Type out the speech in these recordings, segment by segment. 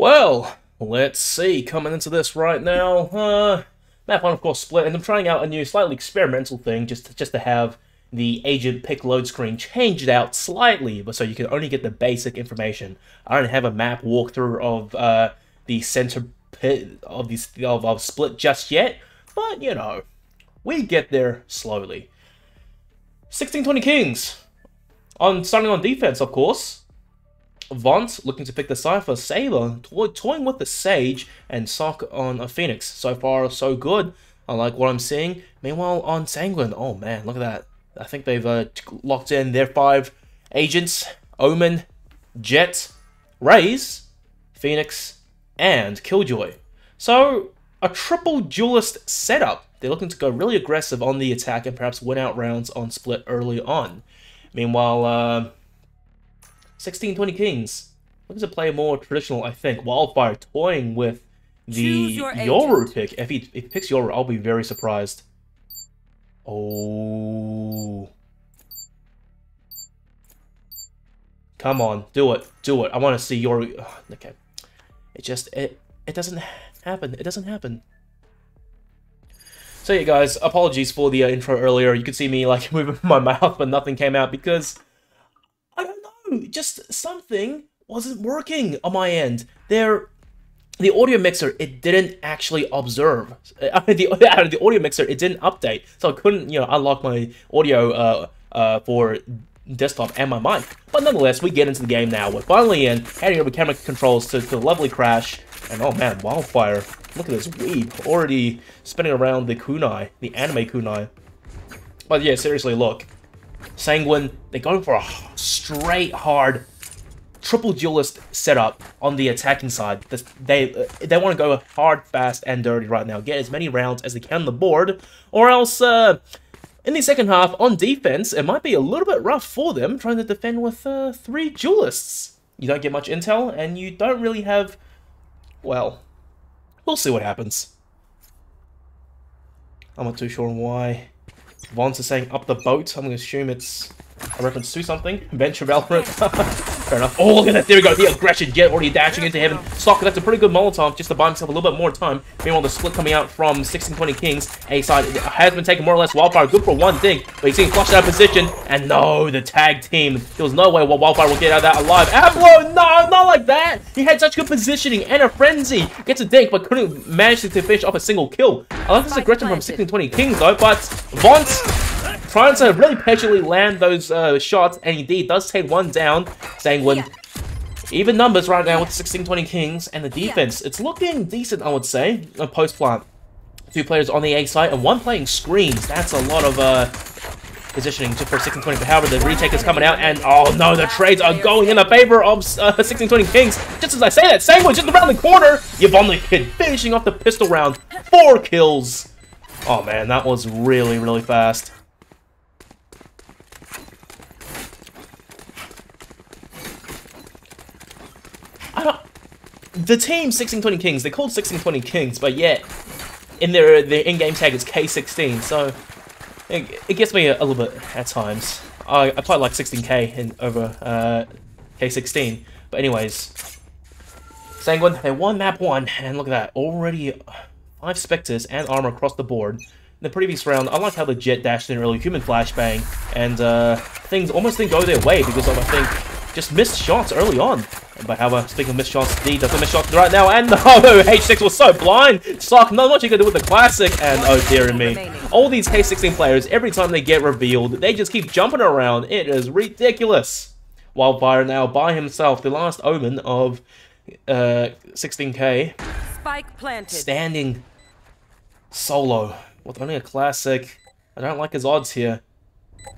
Well, let's see. Coming into this right now, map 1 of course split, and I'm trying out a new, slightly experimental thing just to have the agent pick load screen changed out slightly, but so you can only get the basic information. I don't have a map walkthrough of the center pit of split just yet, but you know, we get there slowly. 1620 Kings starting on defense, of course. Vaunt looking to pick the Cypher, Saber toying with the Sage, and Sock on a Phoenix. So far, so good. I like what I'm seeing. Meanwhile, on Sanguine, oh man, look at that. I think they've locked in their 5 agents: Omen, Jet, Raze, Phoenix, and Killjoy. So, a triple duelist setup. They're looking to go really aggressive on the attack and perhaps win out rounds on split early on. Meanwhile, 1620 Kings looking to play more traditional, I think. Wildfire toying with the Yoru pick. If he picks Yoru, I'll be very surprised. Oh. Come on, do it. Do it. I want to see Yoru. Oh, okay. It doesn't happen. It doesn't happen. So yeah, guys, apologies for the intro earlier. You could see me like moving my mouth, but nothing came out because I don't know. Just something wasn't working on my end. The audio mixer, it didn't actually observe. The audio mixer, it didn't update, so I couldn't, you know, unlock my audio for desktop and my mic. But nonetheless, we get into the game now. We're finally in, handing over camera controls to the lovely Crash, and oh man, Wildfire. Look at this weeb already spinning around the kunai, the anime kunai. But yeah, seriously, look. Sanguine, they're going for a straight, hard, triple duelist setup on the attacking side. They want to go hard, fast, and dirty right now. Get as many rounds as they can on the board, or else in the second half on defense, it might be a little bit rough for them trying to defend with 3 duelists. You don't get much intel, and you don't really have, well, we'll see what happens. I'm not too sure why. Vons is saying up the boat. I'm going to assume it's a reference to something. Venture Valorant. Fair enough. Oh, look at that. There we go. The aggression jet already dashing into heaven. Sock, that's a pretty good Molotov just to buy himself a little bit more time. Meanwhile, the split coming out from 1620 Kings. A side has been taken more or less. Wildfire good for 1 dig, but he's getting flushed out of position. And no, the tag team. There was no way Wildfire will get out of that alive. Ablo, no, not like that. He had such good positioning and a frenzy. Gets a dink, but couldn't manage to finish off a single kill. I love this aggression from 1620 Kings, though, but Vons trying to really patiently land those shots, and indeed does take 1 down. Sanguine, even numbers right now with 1620 Kings, and the defense, it's looking decent, I would say. A post-plant. 2 players on the A side, and 1 playing screens. That's a lot of positioning just for 1620. But however, the retake is coming out, and oh no, the trades are going in the favor of 1620 Kings. Just as I say that, Sanguine just around the corner. Yvonne the Kid finishing off the pistol round. 4 kills. Oh man, that was really, really fast. The team 1620 Kings, they're called 1620 Kings, but yet in their in-game tag is K16, so it gets me a little bit at times. I quite like 16K over K16, but anyways, Sanguine, they won map 1, and look at that, already 5 Spectres and armor across the board. In the previous round, I like how the Jet dashed in early, human flashbang, and things almost didn't go their way because of, I think, just missed shots early on. But however, speaking of missed shots, D doesn't miss shots right now, and no, H6 was so blind! Sock, not much you can do with the classic, and oh dear me. All these K16 players, every time they get revealed, they just keep jumping around. It is ridiculous. Wildfire now by himself, the last Omen of 16K. Spike planted. Standing solo with only a classic. I don't like his odds here.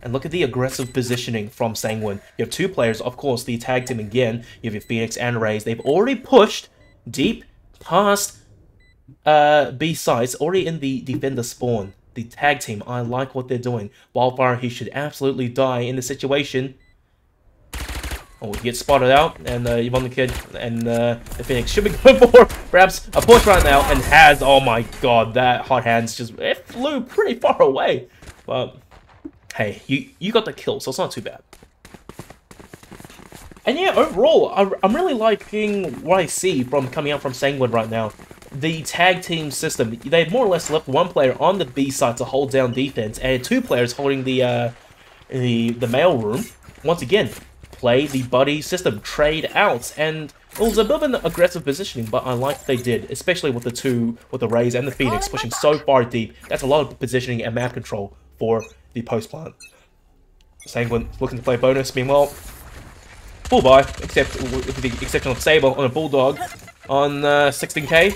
And look at the aggressive positioning from Sanguine. You have 2 players, of course, the tag team again. You have your Phoenix and Raze. They've already pushed deep past B sides, already in the defender spawn. The tag team, I like what they're doing. Wildfire, he should absolutely die in the situation. Oh, he gets spotted out, and Yvonne the Kid and the Phoenix should be going for perhaps a push right now, and has, oh my god, that hot hands just, it flew pretty far away. But hey, you got the kill, so it's not too bad. And yeah, overall, I'm really liking what I see from coming out from Sanguine right now. The tag team system, they more or less left one player on the B side to hold down defense, and two players holding the mail room. Once again, play the buddy system, trade out, and it was a bit of an aggressive positioning, but I like what they did, especially with the Rays and the Phoenix pushing so far deep. That's a lot of positioning and map control for the post plant. Sanguine looking to play bonus, meanwhile, full buy, except with the exception of Saber on a Bulldog on 16k.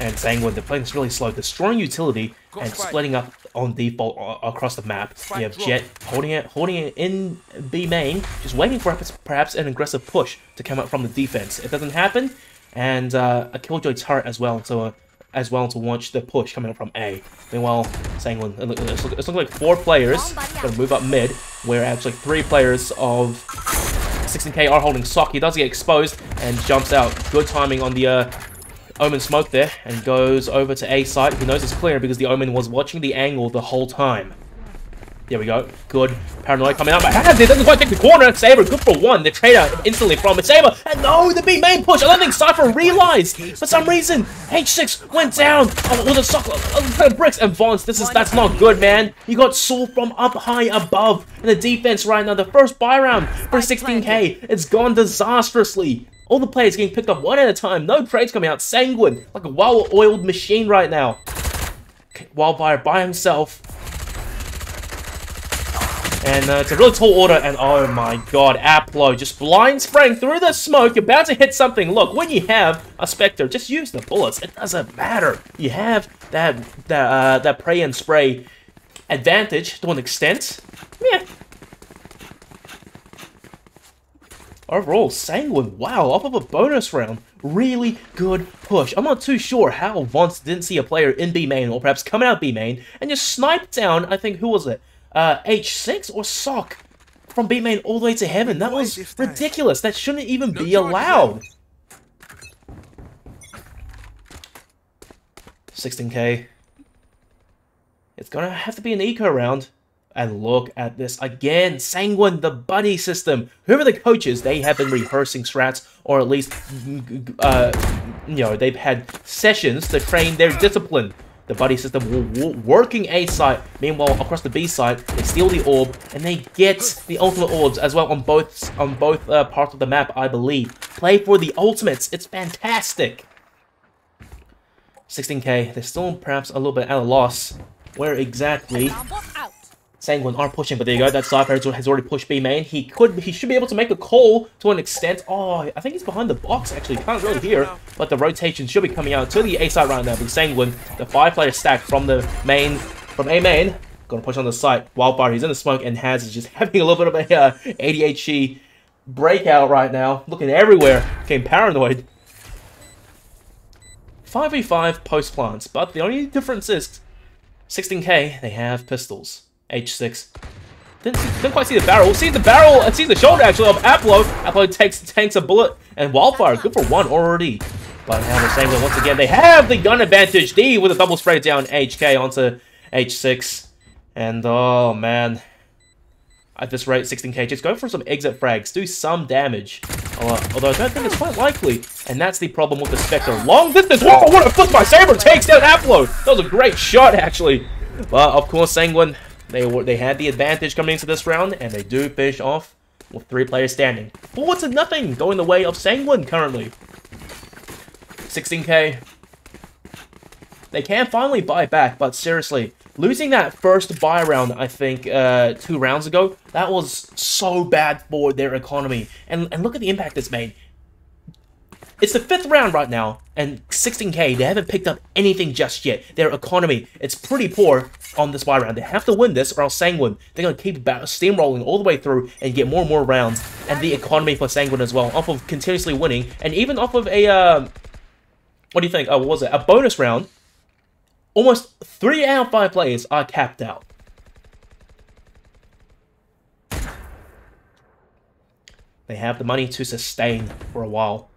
And Sanguine, they're playing this really slow, destroying utility and splitting up on default across the map. You have Jet holding it in B main, just waiting for perhaps an aggressive push to come out from the defense. It doesn't happen, and a Killjoy turret as well to launch the push coming up from A. Meanwhile, Sanguine, it's looking like 4 players gonna move up mid, where actually 3 players of 16k are holding Sock. He does get exposed and jumps out. Good timing on the Omen smoke there, and goes over to A site. He knows it's clear because the Omen was watching the angle the whole time. There we go. Good. Paranoia coming out. But it doesn't quite take the corner. Saber, good for 1. The trade out instantly from it. Saber, and no, the B main push. I don't think Cypher realized. For some reason, H6 went down with a sock of bricks. And Vance, that's not good, man. You got Saul from up high above. And the defense right now, the first buy round for 16k, it's gone disastrously. All the players getting picked up one at a time. No trades coming out. Sanguine, like a well-oiled machine right now. Wildfire by himself. And it's a really tall order, and oh my god, Aplo just blind spraying through the smoke. You're about to hit something. Look, when you have a Spectre, just use the bullets. It doesn't matter. You have that pray and spray advantage to an extent. Yeah. Overall, Sanguine, wow, off of a bonus round. Really good push. I'm not too sure how Vance didn't see a player in B main, or perhaps coming out B main, and just sniped down, I think, who was it? H6 or Sock from B main all the way to heaven. That was ridiculous. That shouldn't even be allowed. 16k. It's gonna have to be an eco round. And look at this again, Sanguine, the buddy system. Whoever the coaches, they have been rehearsing strats, or at least, you know, they've had sessions to train their discipline. The buddy system working A side. Meanwhile, across the B side, they steal the orb and they get the ultimate orbs as well on both parts of the map, I believe. Play for the ultimates. It's fantastic. 16k. They're still perhaps a little bit at a loss. Where exactly? Sanguine are pushing, but there you go. That Cypher has already pushed B main. He should be able to make a call to an extent. Oh, I think he's behind the box actually. Can't really hear, but the rotation should be coming out to the A side right now. But Sanguine, the 5-player stack from A main, gonna push on the site. Wildfire, he's in the smoke, and Haz is just having a little bit of a ADHD breakout right now, looking everywhere. Became paranoid. 5v5 post plants, but the only difference is 16k. They have pistols. H6. Didn't quite see the barrel. See the barrel and see the shoulder actually of Aplo. Aplo tanks a bullet, and Wildfire good for 1 already. But now the Sanguine once again. They have the gun advantage. D with a double spray down HK onto H6. And oh man. At this rate, 16k, just go for some exit frags, do some damage. Although I don't think it's quite likely. And that's the problem with the Spectre. Long distance. Whoa, what a flip by Saber takes down Aplo. That was a great shot actually. But of course, Sanguine, they had the advantage coming into this round, and they do finish off with 3 players standing. 4-0 going the way of Sanguine currently. 16k. They can finally buy back, but seriously, losing that first buy round, I think, 2 rounds ago, that was so bad for their economy. And look at the impact it's made. It's the 5th round right now, and 16k, they haven't picked up anything just yet. Their economy, it's pretty poor on this buy round. They have to win this, or else Sanguine, they're going to keep steamrolling all the way through and get more and more rounds. And the economy for Sanguine as well, off of continuously winning, and even off of a, what do you think? Oh, what was it? A bonus round. Almost 3 out of 5 players are capped out. They have the money to sustain for a while.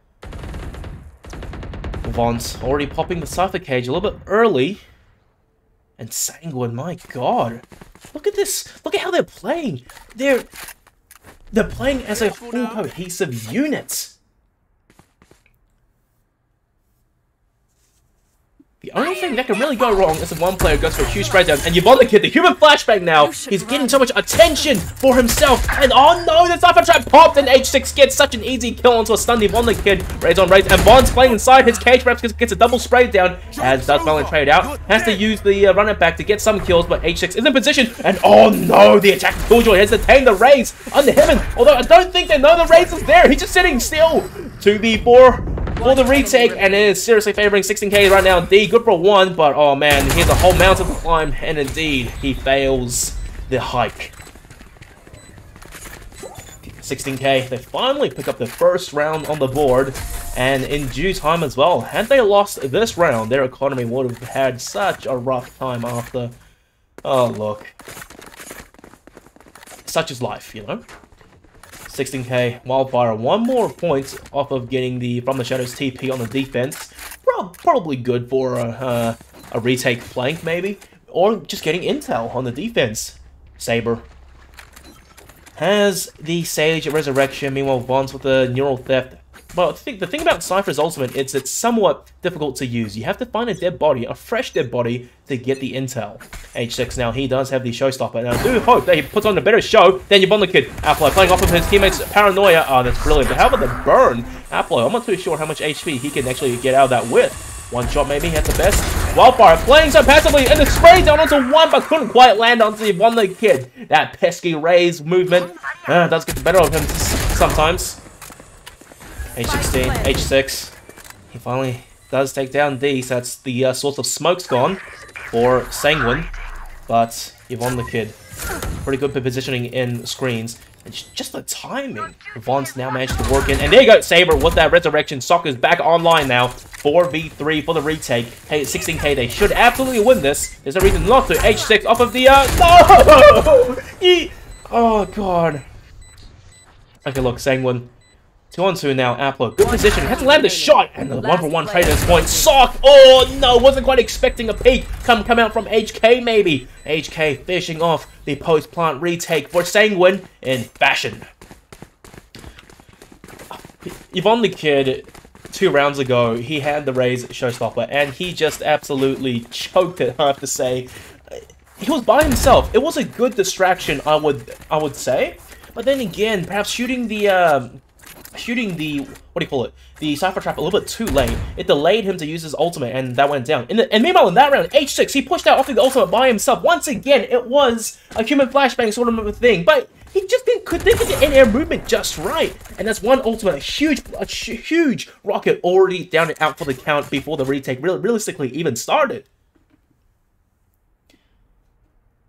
Vance already popping the Cypher cage a little bit early. And Sanguine, my god. Look at this. Look at how they're playing. They're playing as a full cohesive unit. The only thing that can really go wrong is if one player goes for a huge spray down, and Kid, the human flashbang now, he's getting so much attention for himself, and oh no, the Cypher Trap popped, and H6 gets such an easy kill onto a stunned Kid, raids on raids, and Bond's playing inside his cage, perhaps gets a double spray down, as does Valorant trade out, has to use the run it back to get some kills, but H6 is in position, and oh no, the attack of Killjoy has detained the raids under him, although I don't think they know the raids is there, he's just sitting still. 2v4 for the retake, and it is seriously favoring 16K right now. D, good for one, but oh man, he has a whole mountain to climb, and indeed, he fails the hike. 16K, they finally pick up the first round on the board, and in due time as well. Had they lost this round, their economy would have had such a rough time after. Oh, look. Such is life, you know? 16K, Wildfire, one more point off of getting the From the Shadows TP on the defense. Probably good for a retake flank, maybe. Or just getting intel on the defense. Saber has the Sage Resurrection, meanwhile Vons with the Neural Theft. But the thing about Cypher's ultimate is it's somewhat difficult to use. You have to find a dead body, a fresh dead body, to get the intel. H6 now, he does have the showstopper, and I do hope that he puts on a better show than Kid. Aplo playing off of his teammates' paranoia. Oh, that's brilliant. But how about the burn? Aplo, I'm not too sure how much HP he can actually get out of that with. One shot maybe, that's the best. Wildfire playing so passively, and the spray down onto one, but couldn't quite land onto the Kid. That pesky raise movement does get the better of him sometimes. H16, H6, he finally does take down D, so that's the source of smoke's gone for Sanguine, but Kid, pretty good positioning in screens, and just the timing. Vaughn's now managed to work in, and there you go, Saber with that resurrection. Soccer's back online now, 4v3 for the retake. Hey, 16K, they should absolutely win this. There's no reason not to. H6 off of the, no! Oh, God. Okay, look, Sanguine. 2-on-2 now, Aplo. Good position. Has to land the shot. And the 1-for-1 trade at this point. Sock! Oh, no. Wasn't quite expecting a peek. Come out from HK, maybe. HK finishing off the post-plant retake for Sanguine in fashion. Kid, 2 rounds ago, he had the Raze showstopper, and he just absolutely choked it, I have to say. He was by himself. It was a good distraction, I would say. But then again, perhaps shooting the, what do you call it? The Cypher Trap a little bit too late. It delayed him to use his ultimate, and that went down. And meanwhile, in that round, H6, he pushed out off the ultimate by himself. Once again, it was a human flashbang sort of a thing, but he just couldn't get the in-air movement just right. And that's one ultimate, a huge rocket already down and out for the count before the retake realistically even started.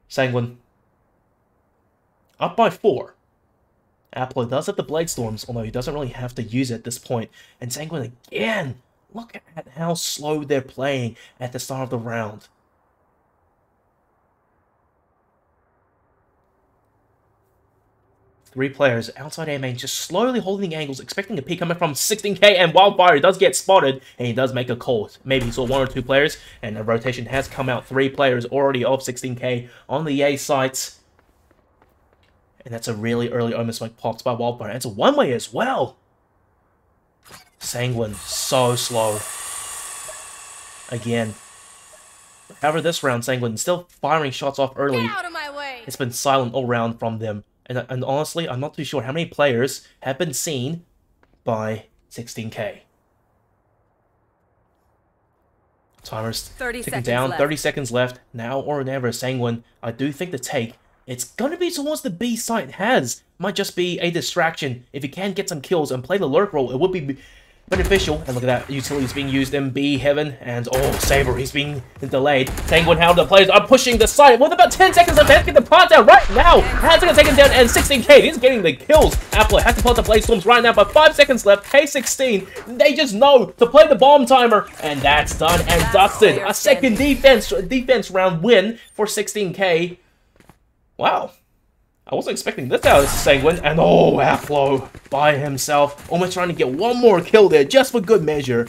Sanguine. Up by 4. Aplo does have the Blade Storms, although he doesn't really have to use it at this point. And Sanguine again, look at how slow they're playing at the start of the round. Three players outside A main just slowly holding angles, expecting a peek coming from 16K, and Wildfire does get spotted, and he does make a call. Maybe he saw 1 or 2 players, and a rotation has come out. 3 players already of 16K on the A sites. And that's a really early Omen Smoke popped by Wildfire. And it's a one-way as well. Sanguine, so slow. Again. However, this round, Sanguine still firing shots off early. Get out of my way. It's been silent all round from them. And honestly, I'm not too sure how many players have been seen by 16K. Timer's ticking down. 30 seconds left. Now or never, Sanguine. I do think the take, it's going to be towards the B site. Might just be a distraction. If he can get some kills and play the lurk role, it would be beneficial. And look at that, utility is being used in B heaven. And oh, Saber, he's being delayed. Sanguine, how the players are pushing the site with about 10 seconds left. Let's get the plant down right now. Has to take him down, and 16K, he's getting the kills. Apple has to plant the Blade Storms right now, but 5 seconds left. K16, they just know to play the bomb timer, and that's done and dusted. A second defense round win for 16K. Wow. I wasn't expecting this out of Sanguine, and oh, Aplo by himself, almost trying to get one more kill there, just for good measure.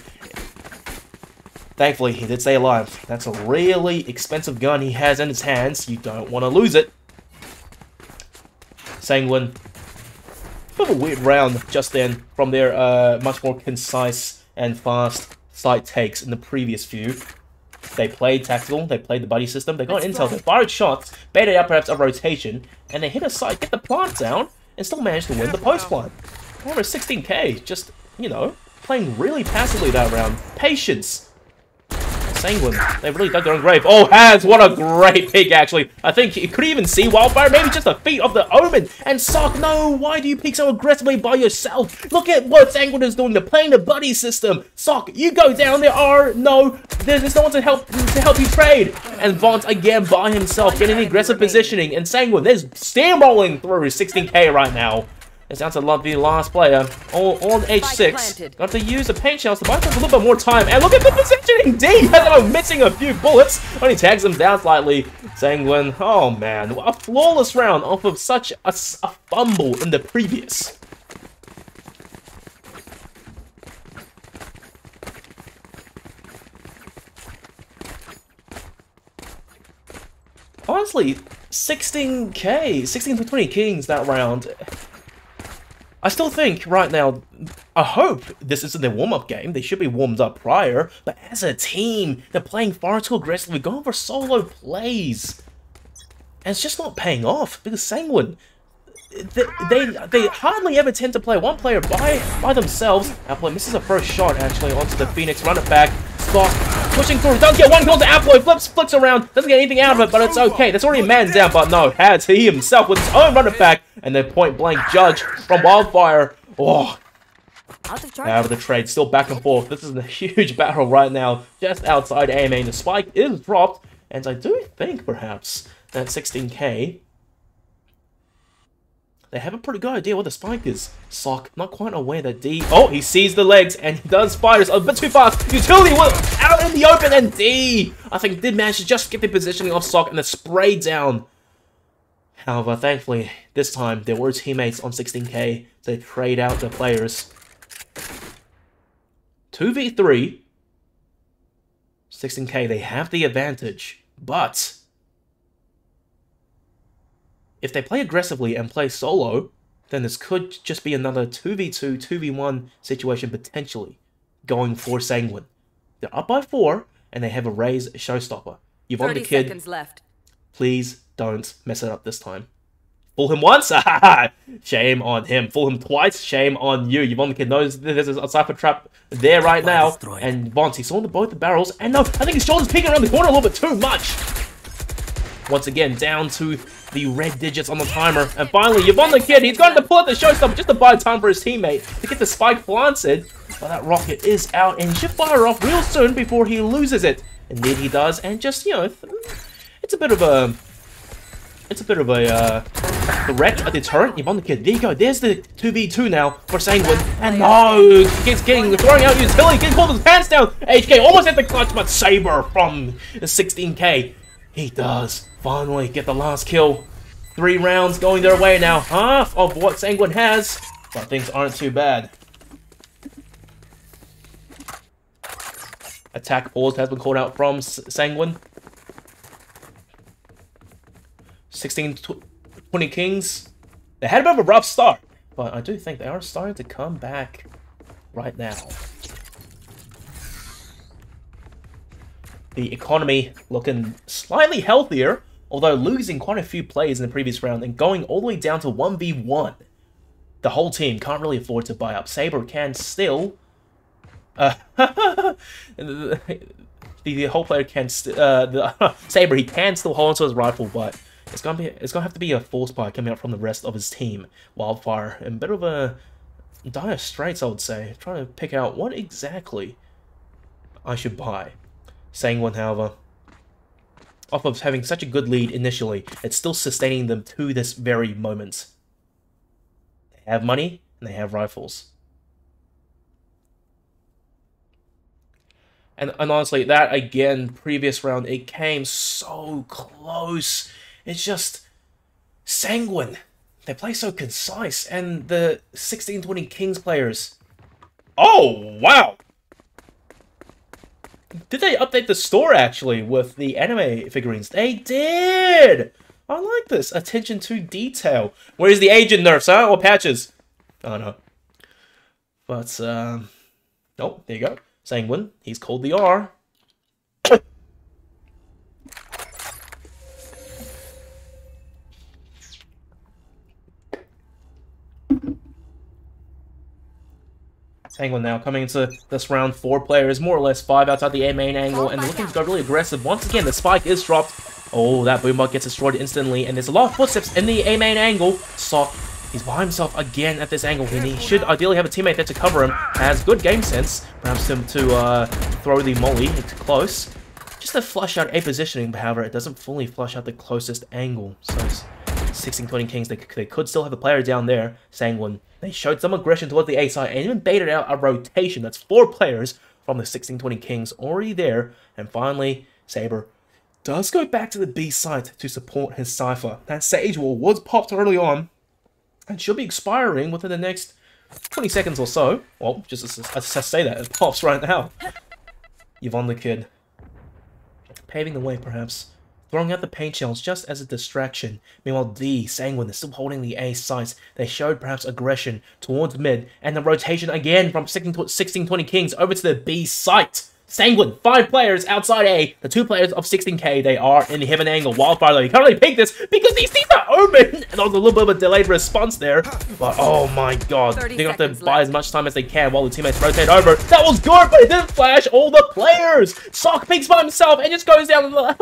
Thankfully, he did stay alive. That's a really expensive gun he has in his hands. You don't want to lose it. Sanguine bit of a weird round just then from their much more concise and fast site takes in the previous few. They played tactical, they played the buddy system, they got intel, they fired shots, baited out perhaps a rotation, and they hit a site, get the plant down, and still managed to win the post plant. However, 16k, just, you know, playing really passively that round. Patience. Sanguine, they really dug their own grave. Oh, Has, what a great pick, actually. I think you could even see Wildfire, maybe just a feat of the Omen. And Sock, no, why do you pick so aggressively by yourself? Look at what Sanguine is doing. They're playing the buddy system. Sock, you go down. There's no one to help you trade. And Vaunt again by himself, getting the aggressive positioning. And Sanguine, there's steamrolling through 16k right now. It's down to the last player, on H6. Got to use the paint shells to buy them a little bit more time. And look at the positioning! D has him missing a few bullets. Only tags him down slightly. Sanguine, oh man, a flawless round off of such a fumble in the previous. Honestly, 16k, 16 to 20 kings that round. I still think, right now, I hope this isn't their warm-up game. They should be warmed up prior. But as a team, they're playing far too aggressively, going for solo plays. And it's just not paying off, because Sanguine, they hardly ever tend to play one player by themselves. Apple misses a first shot, actually, onto the Phoenix. Run it back. Spock pushing through. Does get one goal to Apple. Flicks around. Doesn't get anything out of it, but it's okay. That's already a man down, but no. Has he himself with his own run it back. And then point-blank judge from Wildfire. Oh, out of the trade. Still back and forth. This is a huge battle right now. Just outside AMA. The spike is dropped. And I do think, perhaps, that 16k, they have a pretty good idea what the spike is. Sock, not quite aware that D... Oh, he sees the legs, and he does spiders a bit too fast. Utility was out in the open, and D, I think, did manage to just get the positioning off Sock and the spray down. However, thankfully, this time, there were teammates on 16k to trade out the players. 2v3. 16k, they have the advantage, but if they play aggressively and play solo, then this could just be another 2v2, 2v1 situation potentially going for Sanguine. They're up by 4, and they have a raise showstopper. You've on the kid. 30 seconds left. Please don't mess it up this time. Fool him once? Shame on him. Fool him twice? Shame on you. Yvonne the Kid knows there's a Cypher trap there right now. And Vaunt, he saw both the barrels. And no, I think his shoulder's peeking around the corner a little bit too much. Once again, down to the red digits on the timer. And finally, Yvonne the Kid, he's going to pull out the showstopper just to buy time for his teammate to get the spike planted. But that rocket is out and he should fire off real soon before he loses it. Indeed he does. And just, you know, it's a bit of a threat, a deterrent. Yvonne the Kid, there you go. There's the 2v2 now for Sanguine. And no, he's throwing out utility, getting pulled his pants down. HK almost at the clutch, but Saber from the 16k. He does finally get the last kill. 3 rounds going their way now. Half of what Sanguine has, but things aren't too bad. Attack pause has been called out from Sanguine. 16-20 Kings. They had a bit of a rough start, but I do think they are starting to come back right now. The economy looking slightly healthier, although losing quite a few players in the previous round and going all the way down to 1v1. The whole team can't really afford to buy up. Saber can still... the whole player can Saber, he can still hold onto his rifle, but it's gonna have to be a force buy coming out from the rest of his team. Wildfire in a bit of a dire straits, I would say, trying to pick out what exactly I should buy. Sanguine, however, off of having such a good lead initially, it's still sustaining them to this very moment. They have money and they have rifles. And honestly, that again, previous round, it came so close. It's just Sanguine. They play so concise, and the 16-20 Kings players. Oh, wow! Did they update the store, actually, with the anime figurines? They did! I like this. Attention to detail. Where's the agent nerfs, huh? Or patches? I don't know. But, oh, there you go. Sanguine, he's called the R. Sanguine now coming into this round, 4 players, more or less 5 outside the A main angle, and looking to go really aggressive. Once again, the spike is dropped. Oh, that boombot gets destroyed instantly, and there's a lot of footsteps in the A main angle. Sock, he's by himself again at this angle, and he should ideally have a teammate there to cover him. Has good game sense, perhaps him to throw the molly into close. Just to flush out A positioning, but however, it doesn't fully flush out the closest angle. So 16-20 Kings, they could still have a player down there. Sanguine, they showed some aggression towards the A side and even baited out a rotation. That's 4 players from the 16-20 Kings already there. And finally, Saber does go back to the B side to support his Cypher. That Sage Wall was popped early on and should be expiring within the next 20 seconds or so. Well, just as I say that, it pops right now. Yvonne the Kid, paving the way perhaps. Throwing out the paint shells just as a distraction. Meanwhile, D, Sanguine, they're still holding the A sites. They showed perhaps aggression towards mid, and the rotation again from 16-20 Kings over to the B site. Sanguine, 5 players outside A, the 2 players of 16k, they are in the heaven angle. Wildfire though, you can't really pick this because these things are open! And there was a little bit of a delayed response there, but oh my god, they're gonna have to buy as much time as they can while the teammates rotate over. That was good, but it didn't flash all the players! Sock peeks by himself and just goes down like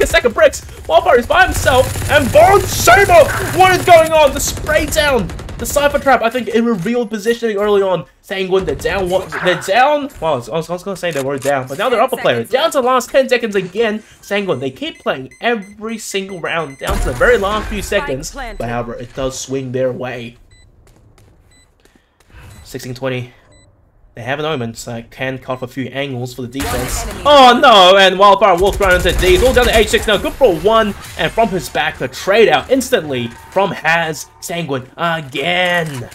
a sack of bricks. Wildfire is by himself, and Bond Saber! What is going on? The spray down! The Cypher Trap, I think it revealed positioning early on. Sanguine, they're down. They're down. Well, I was going to say they were down, but now they're up a player. Down to the last 10 seconds again. Sanguine, they keep playing every single round down to the very last few seconds. But however, it does swing their way. 16-20. They have an Omen, so I can cut off a few angles for the defense. Oh no, and Wildfire walks right into D. It's all down to H6 now, good for 1. And from his back, the trade out instantly from Has Sanguine again.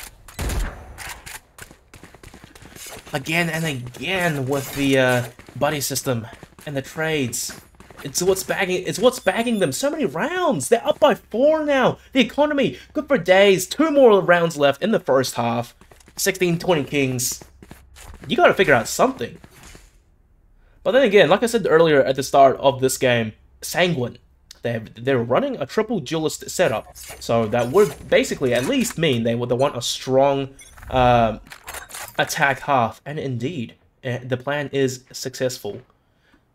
Again and again with the buddy system and the trades. It's what's bagging them so many rounds. They're up by 4 now. The economy, good for days. 2 more rounds left in the first half. 16-20 Kings. You gotta figure out something. But then again, like I said earlier at the start of this game, Sanguine, they're running a triple duelist setup. So that would basically at least mean they want a strong attack half. And indeed, the plan is successful.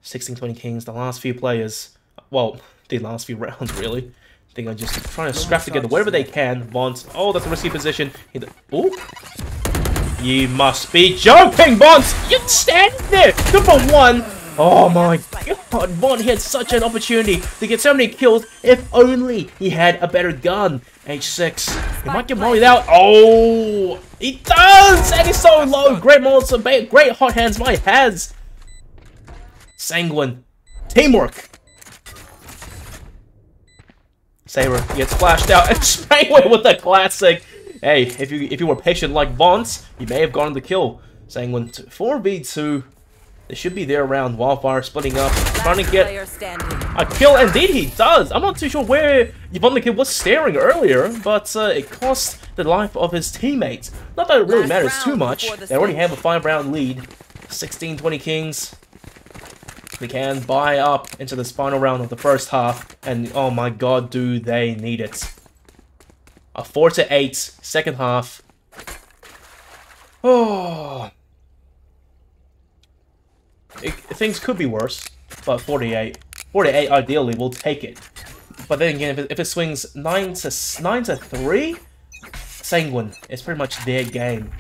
16-20 Kings, the last few players, well, the last few rounds really. I think I'm just trying to scrap together whatever they can. Bont, oh, that's a risky position. Oh. You must be joking, Bont! You stand there! Good for 1! Oh my god, Bont had such an opportunity to get so many kills if only he had a better gun. H6. He might get mollied out. Oh! He does! And he's so low! Great mollies, great hot hands by Has. Sanguine. Teamwork. Saber gets flashed out and Sanguine with the classic. Hey, if you were patient like Vaughns, you may have gotten the kill. Sanguine 4v2. They should be there around. Wildfire splitting up, trying to get a kill. Indeed, he does. I'm not too sure where Yvonne the Kid was staring earlier, but it cost the life of his teammates. Not that it really matters too much. They already have a 5-round lead. 16-20 Kings. They can buy up into this final round of the first half, and oh my god, do they need it. A 4-8 second half. Oh, things could be worse, but 48 ideally we'll take it. But then again, if it swings 9-3, Sanguine, it's pretty much their game.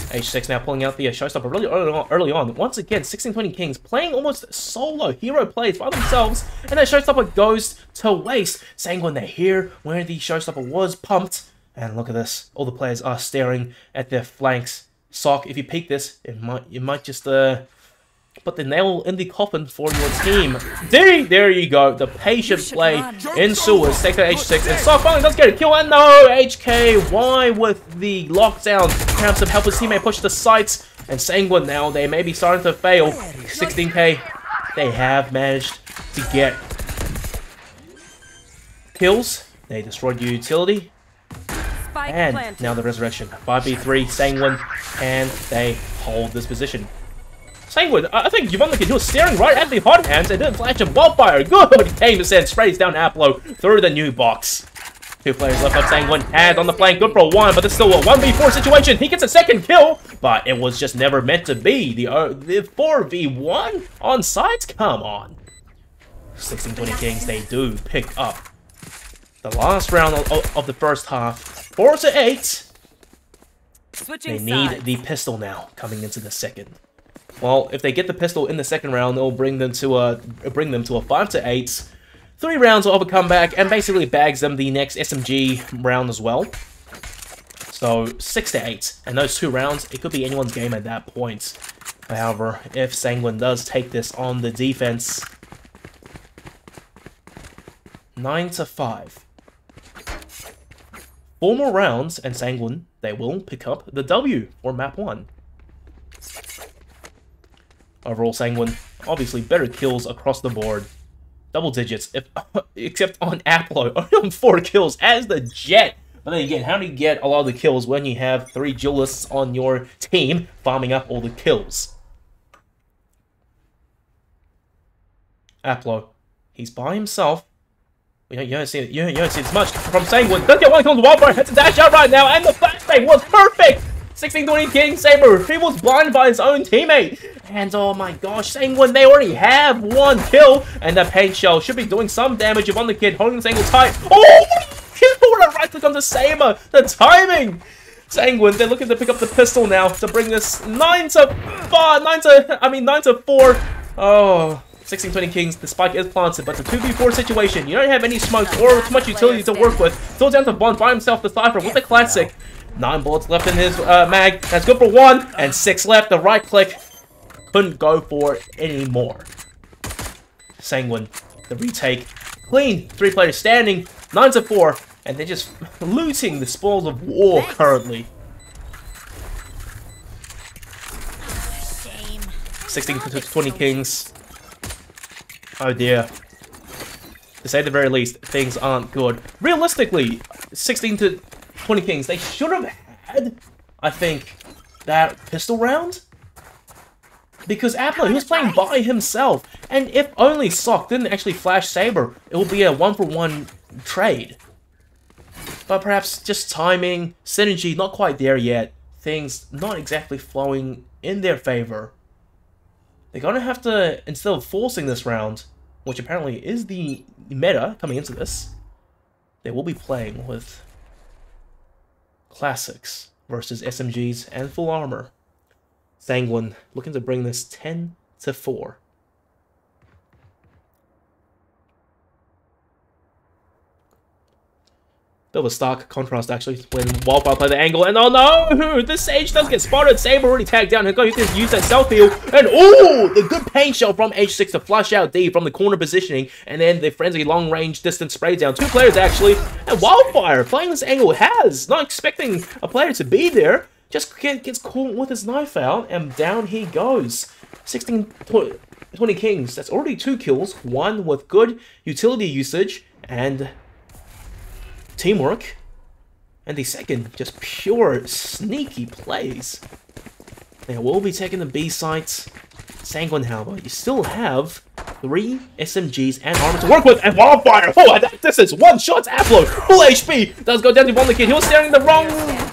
H6 now pulling out the showstopper really early on. Once again, 16-20 Kings playing almost solo hero plays by themselves, and that showstopper goes to waste. Sanguine, they're here where the showstopper was pumped, and look at this. All the players are staring at their flanks. Sock, if you peek this, you might just put the nail in the coffin for your team. There you go. The patient play in sewers. Take that H6, and Sock finally does get a kill. And no, HK, why with the lockdown? Perhaps to help his teammate push the sights. And Sanguine now, they may be starting to fail. 16k, they have managed to get kills. They destroyed your utility. And planted. now the resurrection. 5v3, Sanguine, and they hold this position. Sanguine, I think Yvonne was staring right at the hot hands and didn't flash a wildfire. Good! Game send sprays down Aplo through the new box. 2 players left up Sanguine, and on the flank, good for 1, but it's still a 1v4 situation. He gets a second kill, but it was just never meant to be. The 4v1 on sides? Come on. 1620 Kings, they do pick up the last round of the first half. 4-8. They need the pistol now coming into the second. Well, if they get the pistol in the second round, it'll bring them to a 5-8. 3 rounds of a comeback and basically bags them the next SMG round as well. So 6-8, and those 2 rounds, it could be anyone's game at that point. However, if Sanguine does take this on the defense, 9-5. 4 more rounds, and Sanguine, they will pick up the W for map 1. Overall, Sanguine, obviously better kills across the board. Double digits, except on Aplo, only on 4 kills as the Jet. But then again, how do you get a lot of the kills when you have 3 duelists on your team farming up all the kills? Aplo, he's by himself. You don't see this much from Sanguine. Does get one comes Wildfire, has to dash out right now, and the flashbang was perfect! 1620 King Saber, he was blinded by his own teammate. And oh my gosh, Sanguine, they already have 1 kill. And that paint shell should be doing some damage if on the kid holding Sanguine tight. Oh! He pulled a right click onto Saber. The timing! Sanguine, they're looking to pick up the pistol now to bring this 9-4. Oh, 1620 Kings, the spike is planted, but it's a 2v4 situation. You don't have any smoke or too much utility to work with. Still down to Bond by himself, the Cypher with the classic. 9 bullets left in his mag. That's good for 1, and 6 left. The right click couldn't go for it anymore. Sanguine, the retake. Clean. 3 players standing. 9-4, and they're just looting the spoils of war currently. 16-20 Kings. Oh dear. To say the very least, things aren't good. Realistically, 16-20 Kings, they should have had, I think, that pistol round. Because Aplo, he was playing by himself. And if only Sock didn't actually flash Saber, it would be a 1-for-1 trade. But perhaps just timing, synergy, not quite there yet. Things not exactly flowing in their favor. They're going to have to, instead of forcing this round, which apparently is the meta coming into this, they will be playing with classics versus SMGs and full armor. Sanguine looking to bring this 10-4. Bit of a stark contrast, actually, when Wildfire played the angle, and oh no! The Sage does get spotted. Saber already tagged down. He's going to use that self-heal, and oh! The good paint shell from H6 to flush out D from the corner positioning, and then the frenzy long-range distance spray down. 2 players, actually, and Wildfire playing this angle has, not expecting a player to be there, just gets caught with his knife out, and down he goes. 16-20 Kings, that's already 2 kills, 1 with good utility usage, and teamwork, and the second, just pure sneaky plays. They will be taking the B sites. Sanguine, however, you still have 3 SMGs and armor to work with, and Wildfire! Oh, this is 1 shot Aplo! Full HP! Does go down to one kid. He was staring in the wrong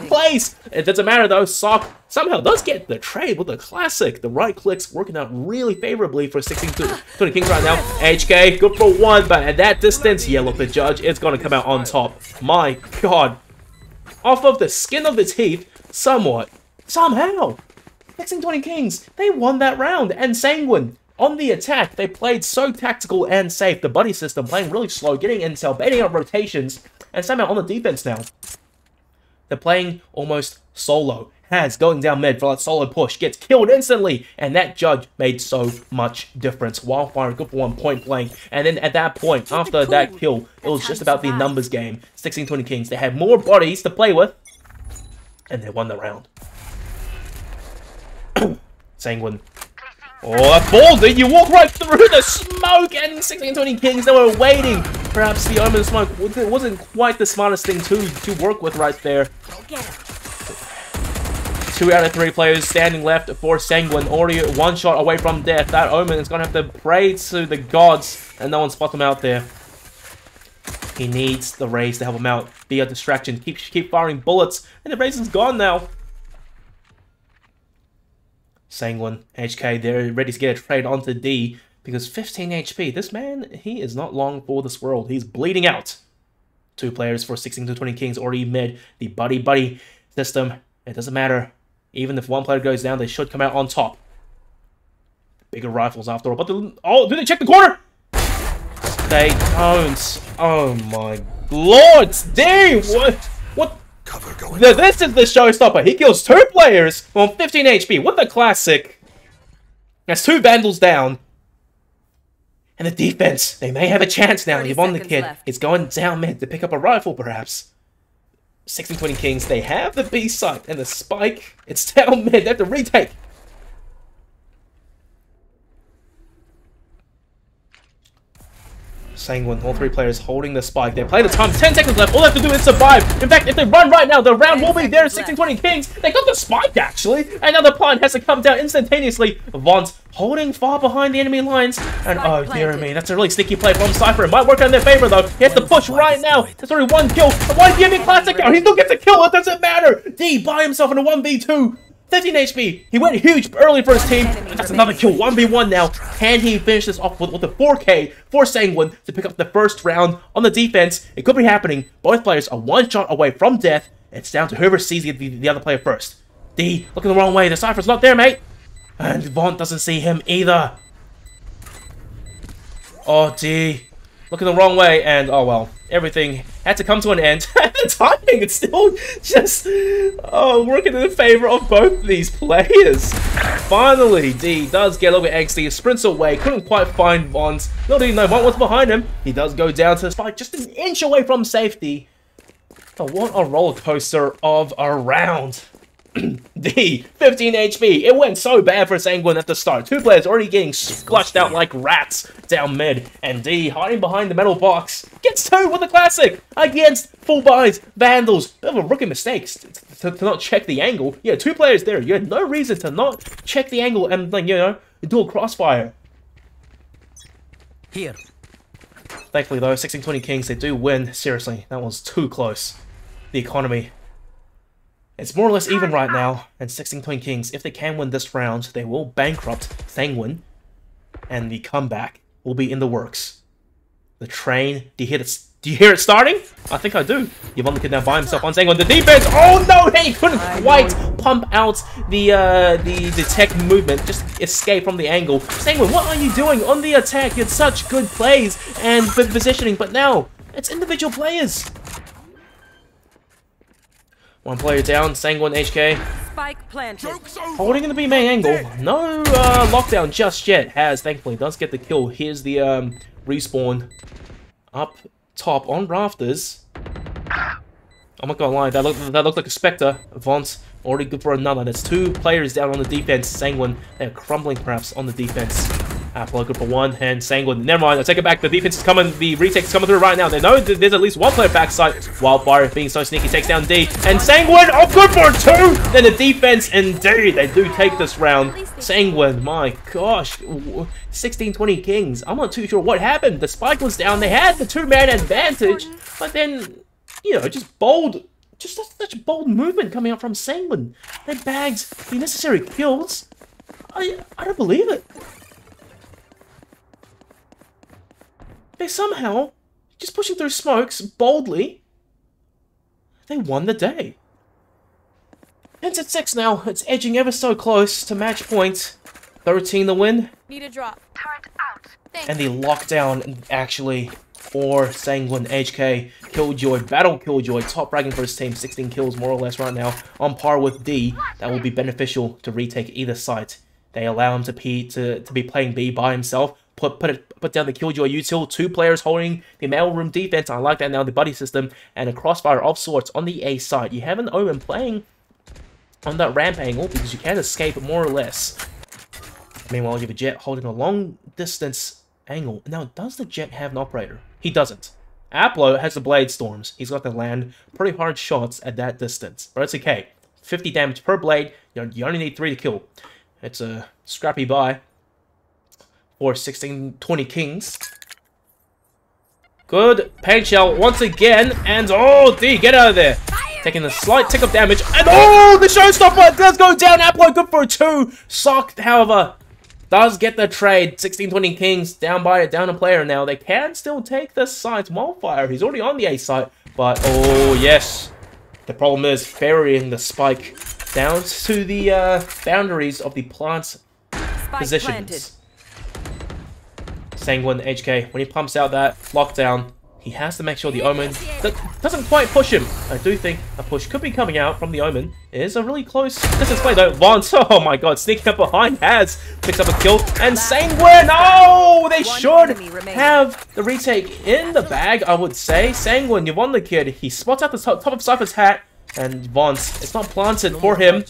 place! It doesn't matter though, Sock somehow does get the trade with the classic. The right clicks working out really favorably for 16-20 Kings right now. HK, good for 1, but at that distance, yeah, look, the judge is going to come out on top. My god. Off of the skin of the teeth, somewhat, somehow, 16-20 Kings, they won that round, and Sanguine, on the attack, they played so tactical and safe. The buddy system playing really slow, getting intel, baiting up rotations, and somehow on the defense now. They're playing almost solo. Has going down mid for that solo push, gets killed instantly, and that judge made so much difference. Wildfire good for 1 point blank, and then at that point, after that kill, it was just about the numbers game. 16-20 Kings, they had more bodies to play with, and they won the round. Sanguine. Oh, that's ballsy! You walk right through the smoke, and 16-20 Kings, they were waiting perhaps the Omen Smoke wasn't quite the smartest thing to work with right there. 2 out of 3 players standing left for Sanguine, already 1 shot away from death. That Omen is going to have to pray to the gods, and no one spot him out there. He needs the Raze to help him out, be a distraction, keep firing bullets, and the Raze is gone now. Sanguine, HK, they're ready to get a trade onto D, because 15 HP, this man, he is not long for this world. He's bleeding out. 2 players for 16 to 20 Kings already mid the buddy system. It doesn't matter. Even if 1 player goes down, they should come out on top. Bigger rifles after all. But oh, did they check the corner? They don't. Oh my lord, D! What? Cover going. This is the showstopper. He kills 2 players on 15 HP. What the classic? That's 2 Vandals down. And the defense, they may have a chance now. Yvonne the Kid is going down mid to pick up a rifle, perhaps. 16-20 Kings, they have the B site and the spike. It's down mid, they have to retake. Sanguine, all 3 players holding the spike. They play the time, 10 seconds left, all they have to do is survive. In fact, if they run right now, the round will be there. 16-20 Kings, they got the spike actually. Another plant has to come down instantaneously. Vaunt holding far behind the enemy lines. And oh dear me, that's a really sticky play from Cypher. It might work in their favor though. He has to push right now. There's already 1 kill. And why give me classic out? He still gets a kill, it doesn't matter. D by himself in a 1v2. 15 HP. He went huge early for his team. That's another kill. 1v1 now. Can he finish this off with a 4K for Sanguine to pick up the first round on the defense? It could be happening. Both players are 1 shot away from death. It's down to whoever sees the other player first. D, looking the wrong way. The Cypher's not there, mate. And Vaunt doesn't see him either. Oh, D. Looking the wrong way. And, oh well. Everything had to come to an end. The timing, it's still just working in the favor of both these players. Finally, D does get a little bit angsty, sprints away, couldn't quite find Vaunt. Not even know Vaunt was behind him. He does go down to the spike, just an inch away from safety. But what a roller coaster of a round. D, 15 HP. It went so bad for Sanguine at the start. 2 players already getting flushed out like rats down mid. And D, hiding behind the metal box, gets 2 with a classic against full buys, Vandals. Bit of a rookie mistake to not check the angle. Yeah, 2 players there. You had no reason to not check the angle and, like, you know, do a crossfire. Here. Thankfully, though, 16-20 Kings, they do win. Seriously, that was too close. The economy. It's more or less even right now, and 16-20 Kings, if they can win this round, they will bankrupt Sanguine, and the comeback will be in the works. The train, do you hear it starting? I think I do. Yvonne the Kid now by himself on Sanguine. The defense, oh no, he couldn't quite pump out the tech movement, just escape from the angle. Sanguine, what are you doing on the attack? You had such good plays and good positioning, but now, it's individual players. 1 player down, Sanguine HK. Spike planted. Holding in the B main angle. No lockdown just yet. Thankfully does get the kill. Here's the respawn up top on rafters. I'm not gonna lie, that looked like a Spectre. Vaunt already good for another. There's 2 players down on the defense. Sanguine, they're crumbling perhaps on the defense. Apple good for 1, and Sanguine, never mind, I'll take it back. The defense is coming, the retake is coming through right now. They know that there's at least 1 player backside. Wildfire being so sneaky takes down D, and Sanguine, oh good for 2! Then the defense, indeed, they do take this round. Sanguine, my gosh, 16-20 Kings. I'm not too sure what happened. The spike was down, they had the 2-man advantage, but then, you know, just such bold movement coming out from Sanguine. They bagged the necessary kills. I don't believe it. They somehow, just pushing through smokes boldly, they won the day. It's at 6 now. It's edging ever so close to match point. 13 the win. Need a drop. Turret out. Thanks. And the lockdown actually for Sanguine HK. Killjoy, Battle Killjoy, top ranking for his team. 16 kills more or less right now. On par with D. That will be beneficial to retake either site. They allow him to be playing B by himself. Put down the Killjoy util. 2 players holding the mailroom defense. I like that now, the buddy system. And a crossfire of sorts on the A side. You have an Omen playing on that ramp angle because you can escape more or less. Meanwhile, you have a Jet holding a long distance angle. Now, does the Jet have an operator? He doesn't. Aplo has the Blade Storms. He's got to land pretty hard shots at that distance. But it's okay. 50 damage per blade. You only need 3 to kill. It's a scrappy buy for 16-20 Kings. Good paint shell once again. And oh, D, get out of there. Taking a slight tick of damage. And oh, the showstopper does go down. Aplo good for a 2. Sock, however, does get the trade. 16-20 Kings down a player now. They can still take this site. Wildfire, he's already on the A site. But oh, yes. The problem is ferrying the spike down to the boundaries of the plant's positions. Sanguine HK, when he pumps out that lockdown, he has to make sure the Omen that doesn't quite push him. I do think a push could be coming out from the Omen. It is a really close distance play though. Vance, oh my god, sneaking up behind, has picks up a kill. And Sanguine, oh, they should have the retake in the bag, I would say. Sanguine, you've won the kid. He spots out the top of Cypher's hat, and Vance, it's not planted for him.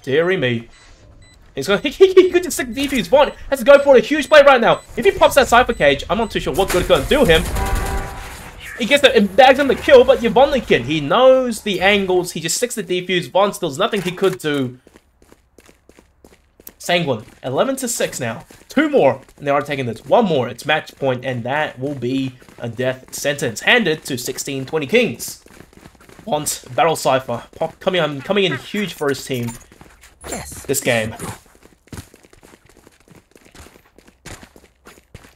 Deary me. He's going. He could just stick the defuse. Vaughn has to go for a huge play right now. If he pops that Cypher cage, I'm not too sure what good it's going to do him. He gets the bags him the kill, but Yvonne the kid, he knows the angles. He just sticks the defuse. Vaughn still's nothing he could do. Sanguine, 11-6 now. 2 more, and they are taking this. 1 more, it's match point, and that will be a death sentence handed to 16-20 Kings. Vaughn's Battle Cypher coming in huge for his team. This game.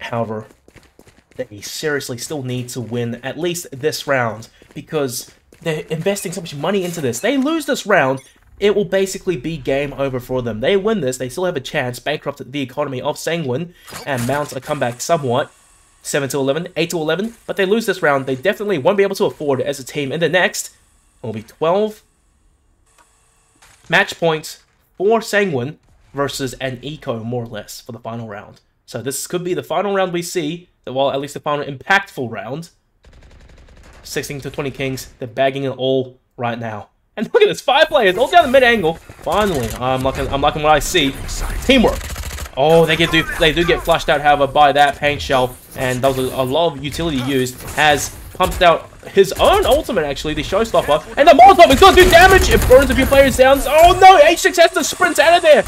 However, they seriously still need to win at least this round because they're investing so much money into this. They lose this round, it will basically be game over for them. They win this, they still have a chance, bankrupt the economy of Sanguine, and mount a comeback somewhat. 7-11, 8-11, but they lose this round, they definitely won't be able to afford it as a team. In the next, it will be 12 match points for Sanguine versus an eco, more or less, for the final round. So this could be the final round we see, well, at least the final impactful round. 16-20 Kings, they're bagging it all right now. And look at this, 5 players, all down the mid angle. Finally, I'm liking what I see. Teamwork. Oh, they do get flushed out, however, by that paint shell, and that was a lot of utility used. Has pumped out his own ultimate, actually, the showstopper, and the Molotov is going to do damage. It burns a few players down. Oh no, H6 has to sprint out of there.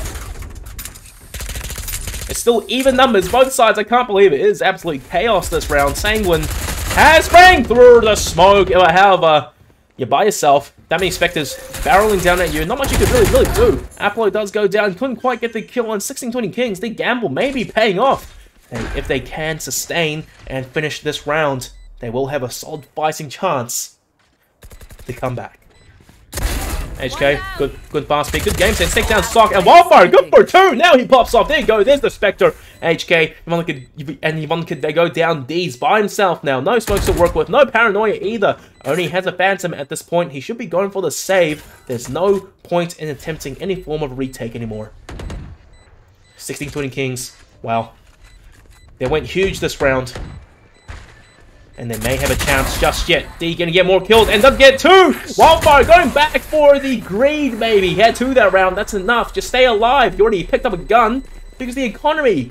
It's still even numbers, both sides. I can't believe it. It is absolute chaos this round. Sanguine has sprang through the smoke. However, you're by yourself. That many Spectres barreling down at you. Not much you could really do. Aplo does go down. Couldn't quite get the kill on 16-20 Kings. The gamble may be paying off. And if they can sustain and finish this round, they will have a solid fighting chance to come back. HK, good fast speed, good game sense, take down Sock, and Wildfire, good for 2, now he pops off, there you go, there's the Spectre. HK, Yvonne Kid, they go down D's by himself now, no smokes to work with, no paranoia either, only has a Phantom at this point, he should be going for the save, there's no point in attempting any form of retake anymore. 16-20 Kings, wow, they went huge this round. And they may have a chance just yet. D gonna get more kills and does get 2! Wildfire going back for the greed, maybe. He had 2 that round, that's enough. Just stay alive. You already picked up a gun because the economy,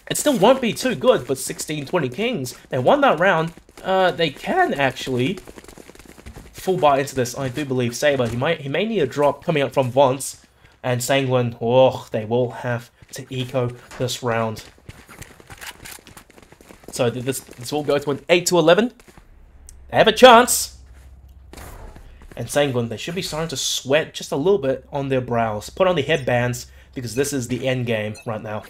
it still won't be too good, but 16-20 Kings, they won that round. They can actually full buy into this, I do believe. Saber, he may need a drop coming up from Vance. And Sanguine, oh, they will have to eco this round. So this will go to an 8-11. They have a chance. And Sanguine, they should be starting to sweat just a little bit on their brows. Put on the headbands, because this is the end game right now.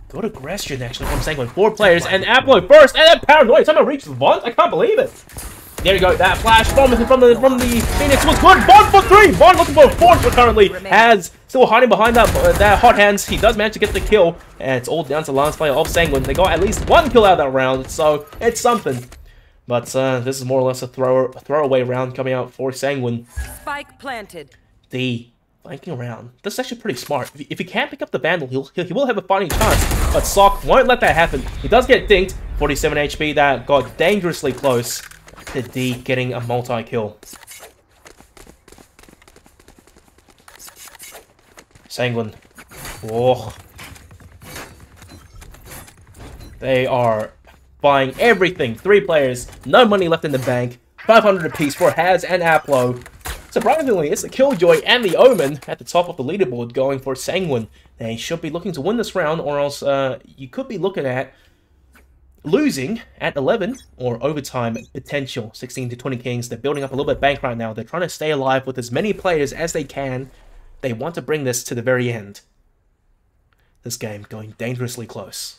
Good aggression, actually, from Sanguine. 4 players, and Aplo first, and then Paranoia. Somehow reached Vaughn. I can't believe it. There you go, that flash from the Phoenix was good. Vaughn for 3. Vaughn looking for a 4th, but currently has still hiding behind that hot hands. He does manage to get the kill, and it's all down to last player of Sanguine. They got at least 1 kill out of that round, so it's something. But this is more or less a throwaway round coming out for Sanguine. Spike planted. The flanking around. This is actually pretty smart. If he can't pick up the Vandal, he will have a fighting chance. But Sock won't let that happen. He does get dinked. 47 HP. That got dangerously close to D getting a multi-kill. Sanguine. Oh. They are buying everything. 3 players, no money left in the bank, 500 apiece for Haz and Aplo. Surprisingly, it's the Killjoy and the Omen at the top of the leaderboard going for Sanguine. They should be looking to win this round, or else you could be looking at losing at 11 or overtime potential. 16 to 20 Kings. They're building up a little bit of bank right now. They're trying to stay alive with as many players as they can. They want to bring this to the very end. This game going dangerously close.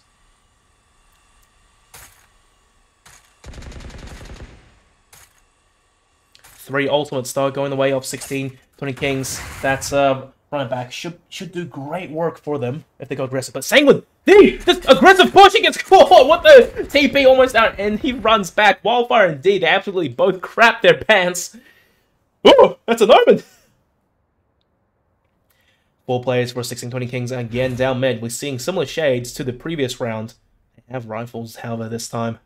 Three ultimates though going the way of 16, 20 Kings. That's running back should do great work for them if they go aggressive. But Sanguine, this aggressive push, he gets caught with the TP almost out, and he runs back. Wildfire and D, they absolutely both crap their pants. Ooh, that's an Omen. 4 players for 16, 20 Kings again down mid. We're seeing similar shades to the previous round. They have rifles, however, this time.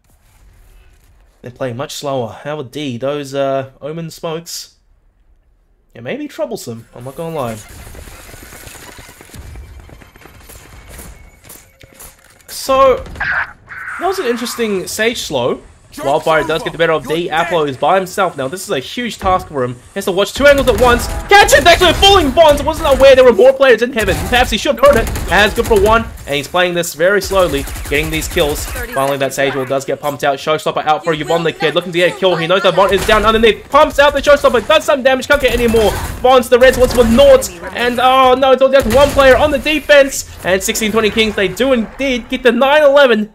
They're playing much slower. However, D, those Omen smokes, it may be troublesome, I'm not gonna lie. So, that was an interesting Sage slow. Wildfire does get the better of D. Aplo is by himself now. This is a huge task for him. He has to watch 2 angles at once. Catch it! Actually falling bonds. I wasn't aware there were more players in heaven. Perhaps he should have heard it. As good for 1. And he's playing this very slowly, getting these kills. Finally, that Sage wall does get pumped out. Showstopper out for Yvonne the Kid. Looking to get a kill. He knows that Bond is down underneath. Pumps out the Showstopper. Does some damage. Can't get any more. Bonds, the Reds wants for naught. And oh no, it's all down to 1 player on the defense. And 16-20 Kings, they do indeed get the 9-11.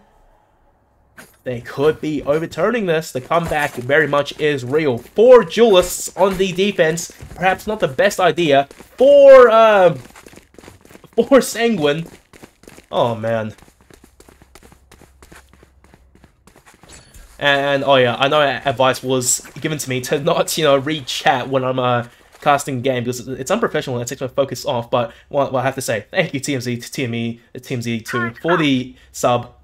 They could be overturning this. The comeback very much is real. 4 duelists on the defense. Perhaps not the best idea. For Sanguine. Oh, man. And, oh yeah, I know advice was given to me to not, read chat when I'm casting game, because it's unprofessional and it takes my focus off. But what I have to say, thank you TMZ, TMZ2 for the sub.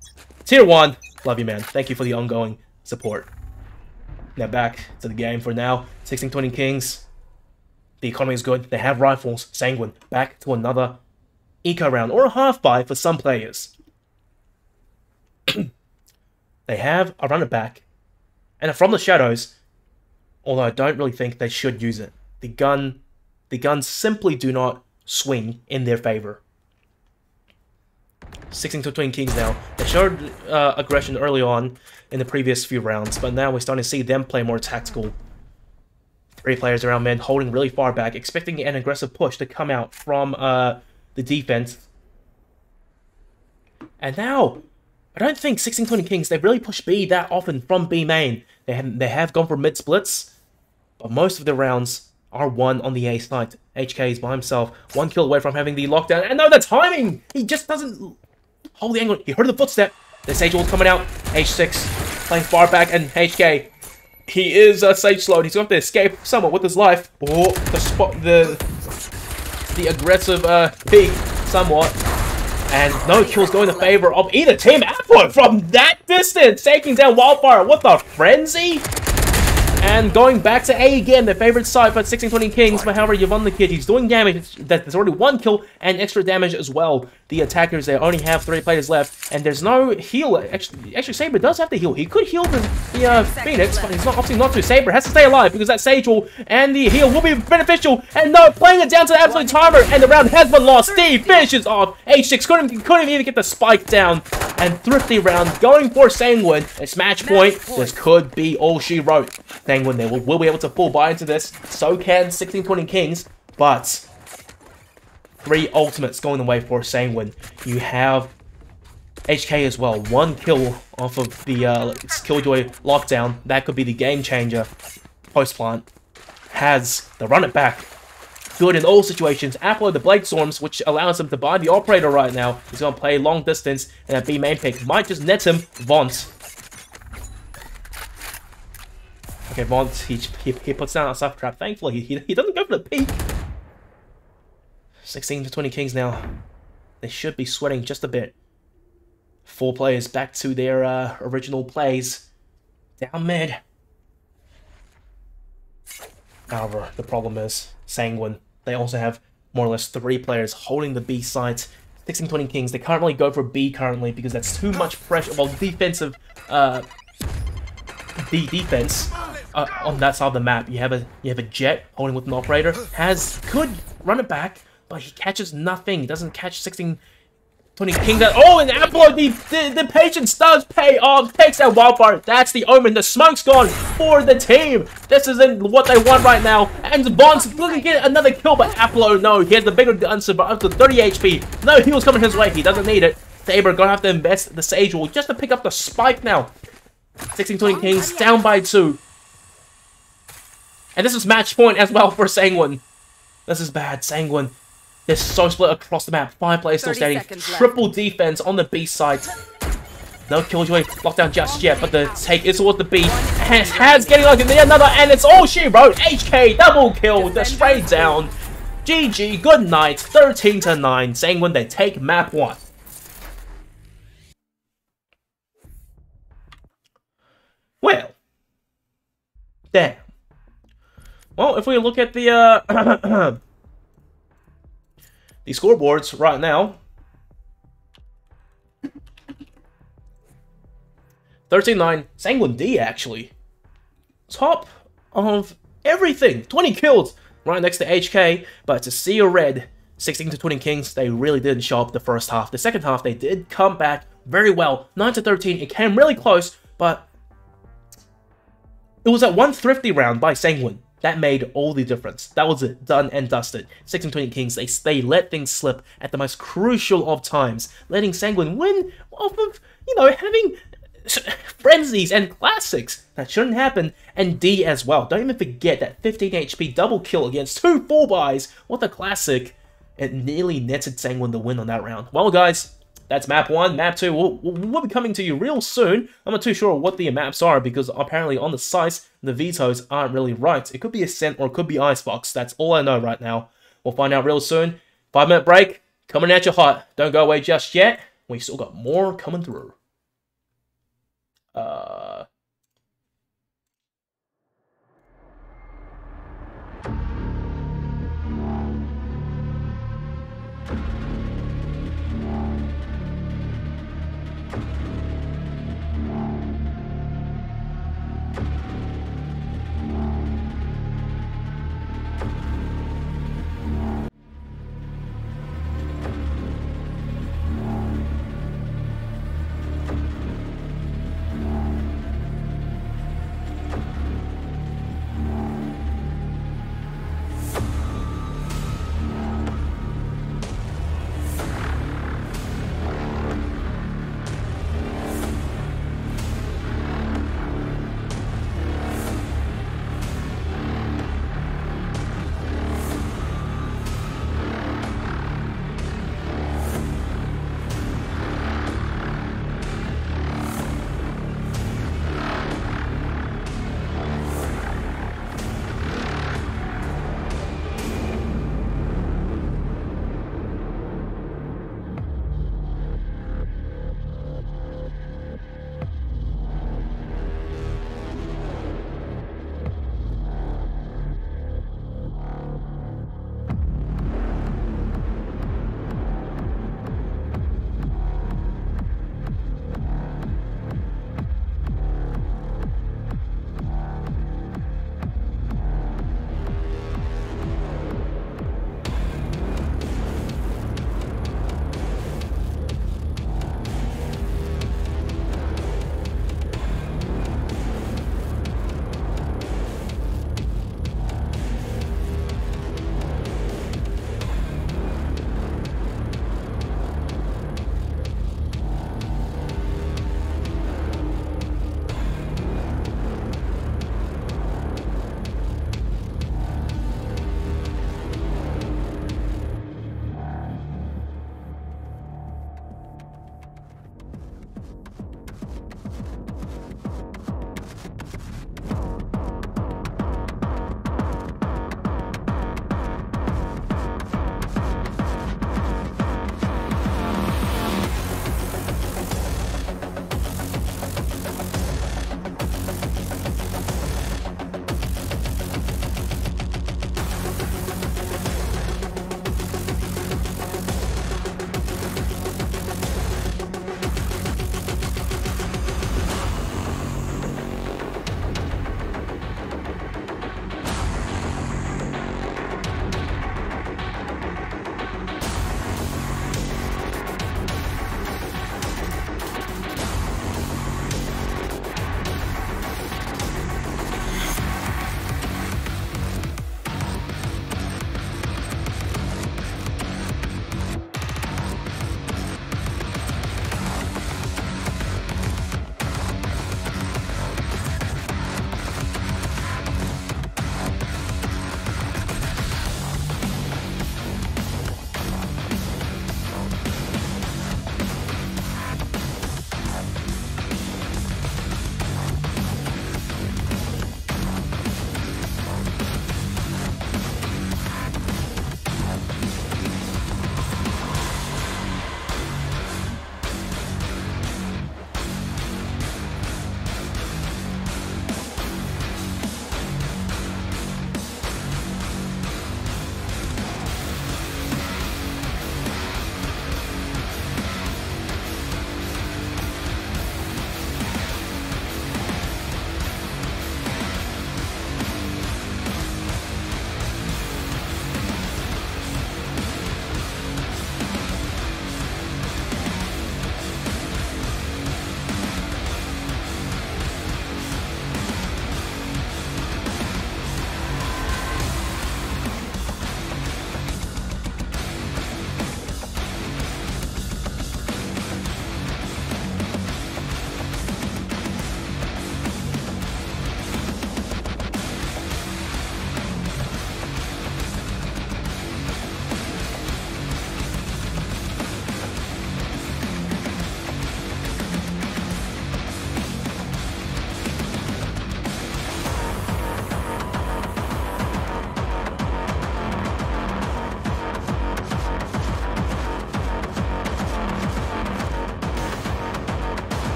Tier 1. Love you, man. Thank you for the ongoing support. Now back to the game for now. 16-20 Kings. The economy is good. They have rifles. Sanguine. Back to another eco round. Or a half-buy for some players. They have a runner back. And from the shadows, although I don't really think they should use it. The guns simply do not swing in their favor. 16-20 Kings now. They showed aggression early on in the previous few rounds, but now we're starting to see them play more tactical. 3 players around mid, holding really far back, expecting an aggressive push to come out from the defense. And now, I don't think 16-20 Kings, they really push B that often from B main. They have gone for mid splits, but most of the rounds are won on the A side. HK is by himself, 1 kill away from having the lockdown. And no, the timing! He just doesn't hold the angle. He heard the footstep. The Sage wall coming out. H6 playing far back, and HK. He is Sage slowed. He's going to escape somewhat with his life. Oh, the aggressive peek somewhat. And no kills going in favor of either team. Apple from that distance, taking down Wildfire with a frenzy. And going back to A again, their favorite side for 16-20 Kings. But however, Yvonne the Kid, he's doing damage. There's already 1 kill and extra damage as well. The attackers, they only have 3 players left. And there's no heal. Actually, Saber does have to heal. He could heal the Phoenix, but he's not opting not to. Saber has to stay alive because that Sage will and the heal will be beneficial. And no, playing it down to the absolute timer. And the round has been lost. Steve finishes off. H6 couldn't even get the spike down. And thrifty round going for Sanguine. It's match point. This could be all she wrote. Sanguine, they will be able to full buy into this. So can 16-20 Kings. But 3 ultimates going the way for Sanguine. You have HK as well. 1 kill off of the Killjoy lockdown. That could be the game changer. Post-plant has the run it back. Good in all situations. Apple the Blade Storms, which allows him to buy the operator right now. He's going to play long distance, and that B main pick might just net him Vaunt. Okay, Vaunt, he puts down a soft trap. Thankfully, he doesn't go for the peak. 16-20 Kings now. They should be sweating just a bit. 4 players back to their original plays. Down mid. However, the problem is Sanguine. They also have more or less 3 players holding the B site. 16-20 Kings, they can't really go for B currently because that's too much pressure. Well, defensive, defense on that side of the map. You have a Jet holding with an operator. Could run it back, but he catches nothing. He doesn't catch 16-20 Kings. Oh, and Apollo, the patience does pay off. Takes that wildfire. That's the omen. The smoke's gone for the team. This isn't what they want right now. And Bond's looking to get another kill, but Apollo, no. He has the bigger gun, but up to 30 HP. No, he was coming his way. He doesn't need it. Saber gonna have to invest the Sage Wall just to pick up the spike now. 16-20 Kings down by 2. And this is match point as well for Sanguine. This is bad. Sanguine. They're so split across the map. 5 players still standing. Triple defense on the B side. No Killjoy lockdown just yet, but the take is towards the B. Has getting like another, and it's all she wrote. HK double kill. They're straight down. GG. Good night. 13-9. Sanguine, they take map 1. Well, damn. Well, if we look at the the scoreboards right now, 13-9, Sanguine D actually top of everything. 20 kills right next to HK, but to see a red 16-20 Kings, they really didn't show up the first half. The second half, they did come back very well. 9-13, it came really close, but it was that one thrifty round by Sanguine that made all the difference. That was it. Done and dusted. 16-20 Kings, they let things slip at the most crucial of times, letting Sanguine win off of, having frenzies and classics. That shouldn't happen. And D as well. Don't even forget that 15 HP double kill against 2 4-buys. What a classic. It nearly netted Sanguine the win on that round. Well, guys, that's map 1. Map 2 will be coming to you real soon. I'm not too sure what the maps are because apparently on the sites, the vetoes aren't really right. It could be Ascent or it could be Icebox. That's all I know right now. We'll find out real soon. 5-minute break. Coming at you hot. Don't go away just yet. We still got more coming through.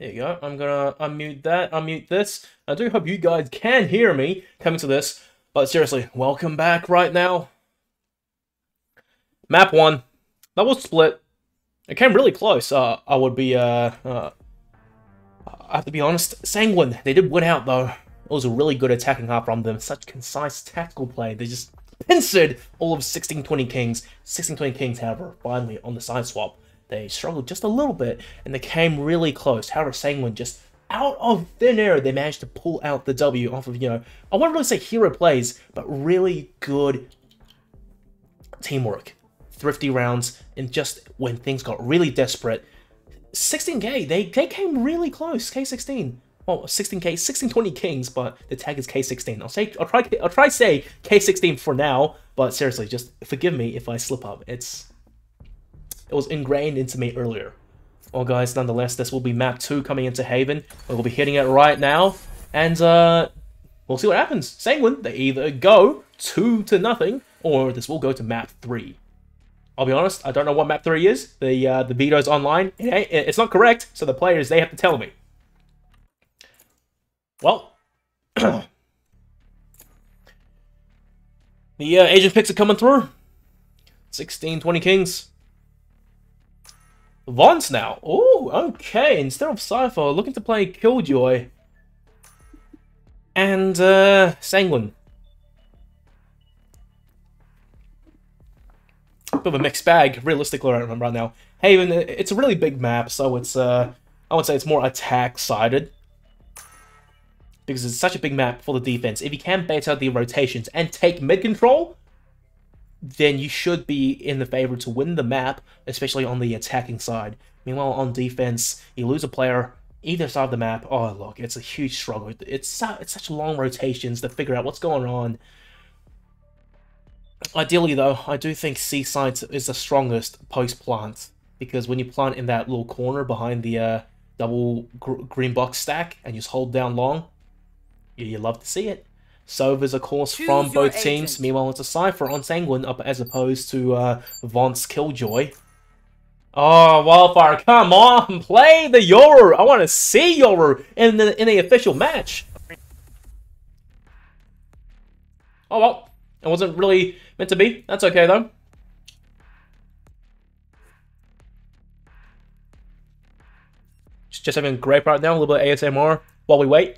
There you go. I'm gonna unmute that, unmute this. I do hope you guys can hear me coming to this. But seriously, welcome back right now. Map 1. That was split. It came really close. I would be, I have to be honest, Sanguine. They did win out, though. It was a really good attacking half from them. Such concise tactical play. They just pincered all of 16-20 Kings. 16-20 Kings, however, finally on the side swap. They struggled just a little bit, and they came really close. However, Sanguine just out of thin air, they managed to pull out the W off of, you know, I won't really say hero plays, but really good teamwork. Thrifty rounds, and just when things got really desperate, 16K, they came really close. K16. Well, 16K, 16-20 Kings, but the tag is K16. I'll try to say K16 for now, but seriously, just forgive me if I slip up. It was ingrained into me earlier. Well, guys, nonetheless, this will be map 2 coming into Haven. We'll be hitting it right now, and we'll see what happens. Sanguine, they either go 2-0, or this will go to map 3. I'll be honest, I don't know what map 3 is. The veto's online. It's not correct, so the players, they have to tell me. Well, the agent picks are coming through. 16-20 Kings. Vance now. Oh, okay. Instead of Cypher, looking to play Killjoy. And Sanguine. Bit of a mixed bag, realistically, right now. Haven, it's a really big map, so it's, I would say it's more attack-sided. Because it's such a big map for the defense. If you can bait out the rotations and take mid-control, then you should be in the favor to win the map, especially on the attacking side. Meanwhile, on defense, you lose a player either side of the map. Oh, look, it's a huge struggle. It's such long rotations to figure out what's going on. Ideally, though, I do think C-side is the strongest post-plant, because when you plant in that little corner behind the double green box stack and just hold down long, you love to see it. Sovers, of course, from both teams. Meanwhile, it's a Cypher on Sanguine up as opposed to Vance Killjoy. Oh, Wildfire, come on! Play the Yoru! I want to see Yoru in the official match! Oh, well. It wasn't really meant to be. That's okay, though. Just having a grape right now. A little bit of ASMR while we wait.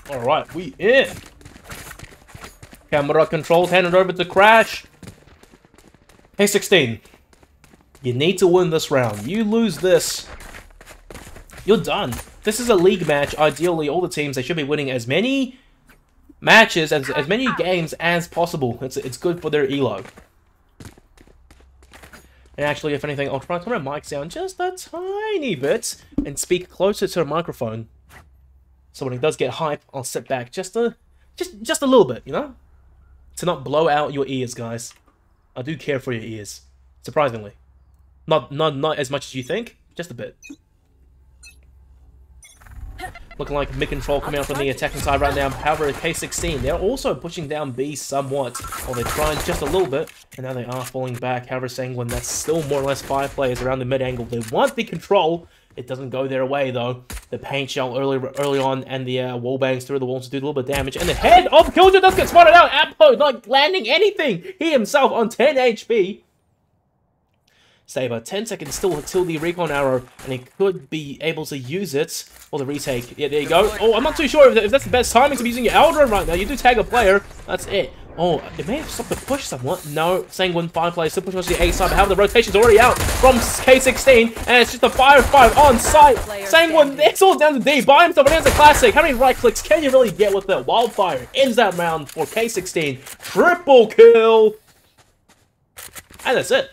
Alright, we in. Camera controls handed over to Crash. Hey, 16. You need to win this round. You lose this, you're done. This is a league match. Ideally, all the teams, they should be winning as many matches, as many games as possible. It's good for their elo. And actually, if anything, I'll try to turn my mic down just a tiny bit and speak closer to the microphone. So when it does get hype, I'll sit back just a little bit, you know? To not blow out your ears, guys. I do care for your ears. Surprisingly. Not as much as you think, just a bit. Looking like mid-control coming out from the attacking side right now. However, K16, they're also pushing down B somewhat. While they're trying just a little bit, and now they are falling back. However, Sanguine, that's still more or less 5 players around the mid-angle. They want the control. It doesn't go their way, though. The paint shell early on, and the wall bangs through the walls to do a little bit of damage. And the head of Killjoy does get spotted out. Appo not landing anything. He himself on 10 HP. Saber, 10 seconds still till the recon arrow, and he could be able to use it for the retake. Yeah, there you go. Oh, I'm not too sure if that's the best timing to be using your Eldrin right now. You do tag a player, that's it. Oh, it may have stopped the push somewhat. No, Sanguine, 5 players still pushing on the A side, but however, the rotation's already out from K16, and it's just a 5-5 on site. Sanguine, it's all down to D by himself, and here's the classic. How many right clicks can you really get with the Wildfire? Ends that round for K16. Triple kill. And that's it.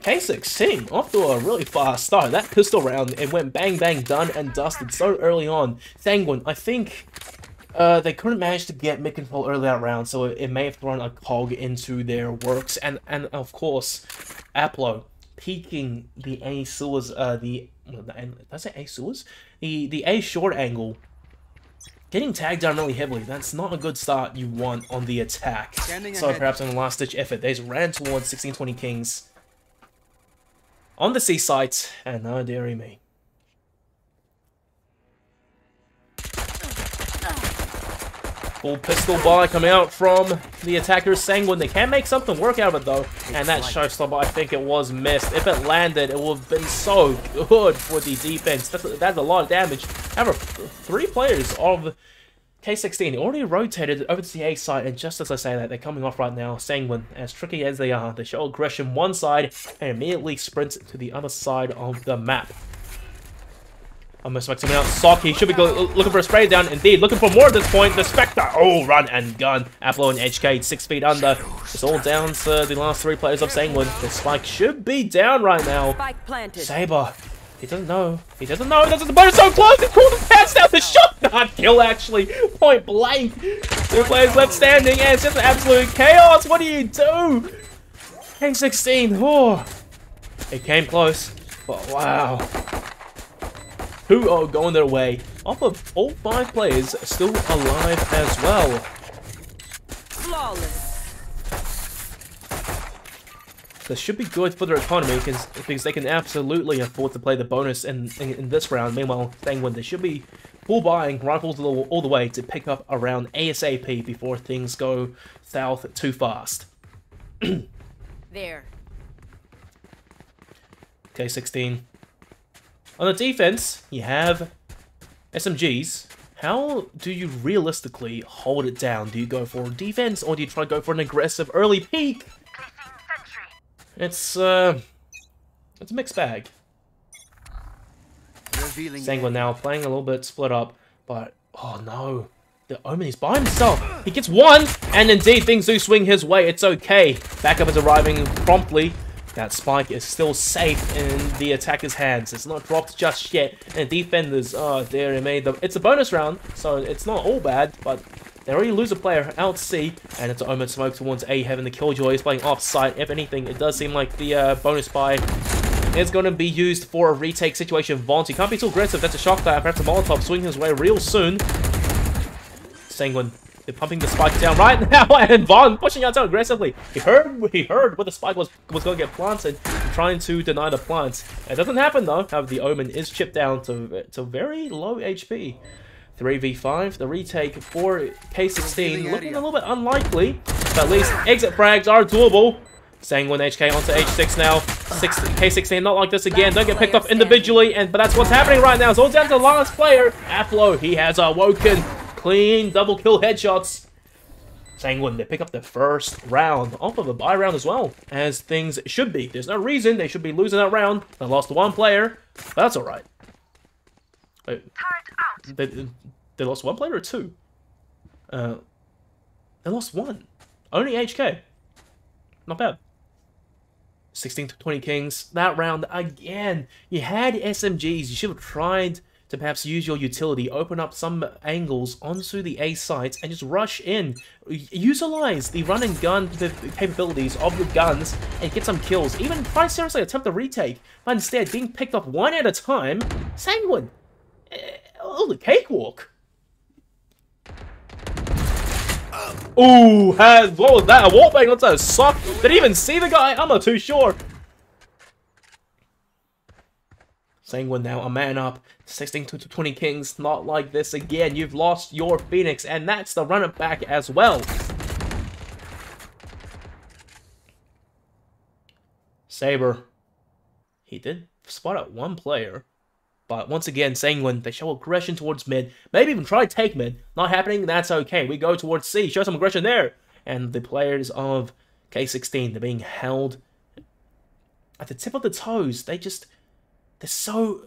K16 off to a really fast start. That pistol round, it went bang bang, done and dusted so early on. Sanguine, I think they couldn't manage to get mid-control early that round, so it may have thrown a cog into their works. And of course, Aplo peeking the A sewers, did I say A sewers? The A short angle. getting tagged down really heavily, that's not a good start you want on the attack. So perhaps in the last-ditch effort, they just ran towards 1620 Kings on the C site, and oh dearie me. Full pistol buy coming out from the attackers. Sanguine, they can make something work out of it though, and that showstopper, I think it was missed. If it landed, it would have been so good for the defense. That's a lot of damage. However, 3 players of K16 already rotated over to the A side, and just as I say that, they're coming off right now. Sanguine, as tricky as they are, they show aggression one side and immediately sprint to the other side of the map. Almost like someone else. Saki should be looking for a spray down. Indeed, looking for more at this point. The Spectre. Oh, run and gun. Aplo and HK 6 feet under. It's all down to the last 3 players of Sanguine. The spike should be down right now. Spike planted. Saber. He doesn't know. He doesn't know. The bonus so close. He pulled the pass down. The shot. Not kill, actually. Point blank. 2 players left standing, and it's just absolute chaos. What do you do? K16. Oh. It came close. But wow. Who are going their way off of all 5 players still alive as well. Flawless. This should be good for their economy because they can absolutely afford to play the bonus in this round. Meanwhile, Sanguine, they should be full buying rifles all the way to pick up a round ASAP before things go south too fast. There. K16. On the defense, you have SMGs. How do you realistically hold it down? Do you go for defense, or do you try to go for an aggressive early peek? It's a mixed bag. Sanguine now playing a little bit split up, but oh no. The Omen is by himself. He gets 1, and indeed things do swing his way. It's okay. Backup is arriving promptly. That spike is still safe in the attacker's hands. It's not dropped just yet. And defenders, oh dear me. It's a bonus round, so it's not all bad, but they already lose a player out C, and it's an Omen smoke towards A, having the Killjoy. He's playing off-site. If anything, it does seem like the bonus buy is going to be used for a retake situation. Vaunt, he can't be too aggressive. That's a shock there. Perhaps a Molotov swinging his way real soon. Sanguine. They're pumping the spike down right now, and Vaughn pushing out so aggressively. He heard where the spike was going to get planted, trying to deny the plants. It doesn't happen though. However, the Omen is chipped down to very low HP. 3v5, the retake for K16 looking a little bit unlikely, but at least exit frags are doable. Sanguine HK onto H6 now. K16 not like this again. Don't get picked up individually, but that's what's happening right now. It's all down to the last player. Aplo, he has awoken. Clean double kill headshots. Sanguine, they pick up the first round off of a buy round as well, as things should be. There's no reason they should be losing that round. They lost to 1 player, but that's alright. They lost 1 player or 2? They lost 1. Only HK. Not bad. 16-20 Kings. That round again. You had SMGs. You should have tried to perhaps use your utility, open up some angles onto the A sites, and just rush in. Utilize the run and gun capabilities of your guns and get some kills. Even try seriously attempt a retake, but instead being picked up 1 at a time. Sanguine. Oh, the cakewalk. Ooh, what was that? A wallbang onto a sock? Did he even see the guy? I'm not too sure. Sanguine now, a man up. 16-20 Kings, not like this again. You've lost your Phoenix, and that's the run it back as well. Saber. He did spot out 1 player. But once again, Sanguine, they show aggression towards mid. Maybe even try to take mid. Not happening, that's okay. We go towards C. Show some aggression there. And the players of K16, they're being held at the tip of the toes. They're so...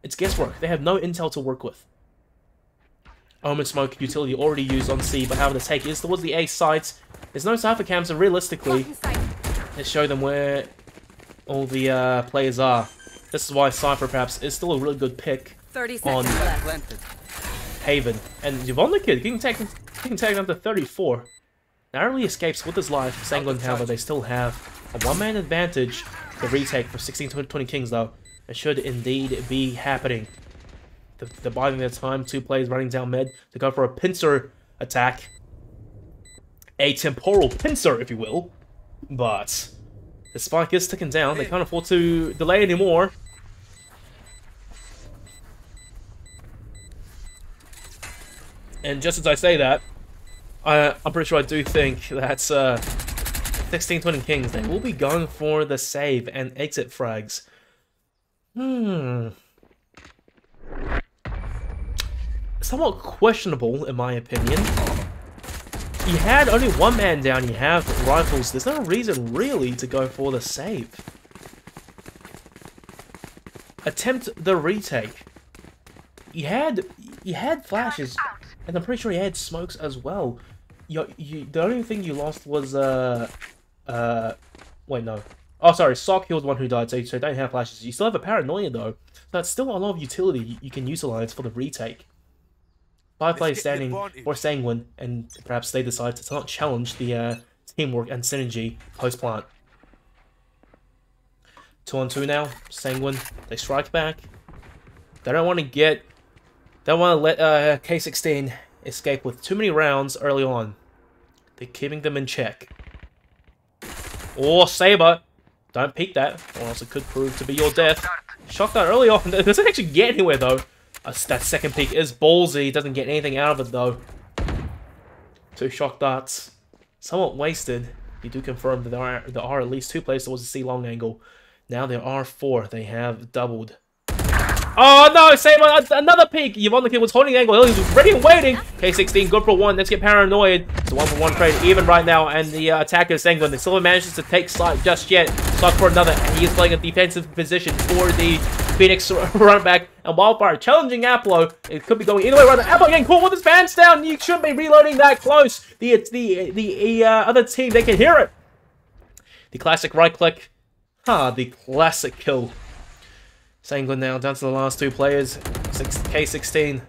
It's guesswork. They have no intel to work with. Omen Smoke utility already used on C, but however the take is towards the A sites. There's no Cypher cams, so realistically, let's show them where all the players are. This is why Cypher perhaps is still a really good pick on Haven. And Yvonne Kid, he can take down to 34. Narrowly escapes with his life. Sanguine, however, they still have a 1-man advantage. The retake for 16-20 Kings, though. It should indeed be happening. They're biding their time. 2 players running down mid to go for a pincer attack. A temporal pincer, if you will. But the spike is ticking down. They can't afford to delay anymore. And just as I say that, I'm pretty sure I do think that 1620 Kings, they will be going for the save and exit frags. Somewhat questionable, in my opinion. He had only 1 man down, you have rifles. There's no reason, really, to go for the save. Attempt the retake. You had flashes, and I'm pretty sure he had smokes as well. The only thing you lost was, wait, no. Oh, sorry, Sock, he was the one who died, so you don't have flashes. You still have a paranoia, though. That's still a lot of utility you can utilize for the retake. 5 players standing for Sanguine, and perhaps they decide to not challenge the teamwork and synergy post-plant. 2-on-2 now. Sanguine, they strike back. They don't want to let K16 escape with too many rounds early on. They're keeping them in check. Or Saber, don't peek that, or else it could prove to be your death. Shock dart early on. It doesn't actually get anywhere though. That second peek is ballsy. Doesn't get anything out of it though. 2 shock darts, somewhat wasted. You do confirm that there are at least 2 players towards the C long angle. Now there are 4. They have doubled. Oh no, Saber, another peek! Yvonne the Kid was holding the angle, he was ready and waiting! K16, good for 1, let's get paranoid. It's a 1-for-1 trade even right now, and the attacker Sanguine, they still haven't managed to take sight just yet. Stock for another, and he is playing a defensive position for the Phoenix run back. And Wildfire challenging Apollo. It could be going either way around. Apollo getting caught with his pants down, you shouldn't be reloading that close. The other team, they can hear it. The classic right click. The classic kill. Sanguine now down to the last 2 players. K16.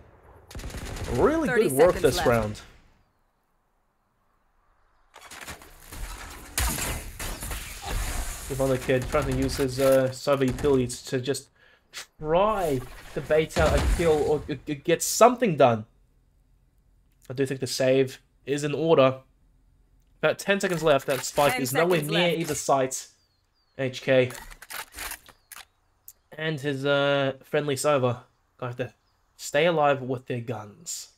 Really good work this left. Round. Yvonne the Kid trying to use his cyber utility to just try to bait out a kill or get something done. I do think the save is in order. About 10 seconds left. That spike is nowhere near either site. HK. And his friendly Sova going to stay alive with their guns.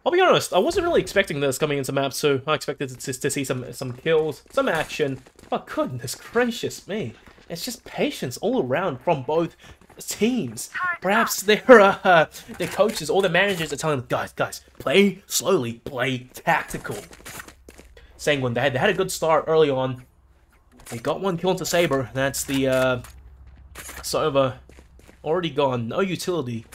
I'll be honest, I wasn't really expecting this coming into map 2. I expected to see some kills, some action, but goodness gracious me, it's just patience all around from both teams. Perhaps their coaches or their managers are telling them, guys, play slowly, play tactical. Sanguine, they had a good start early on. They got 1 kill into Saber. That's the Sova already gone. No utility.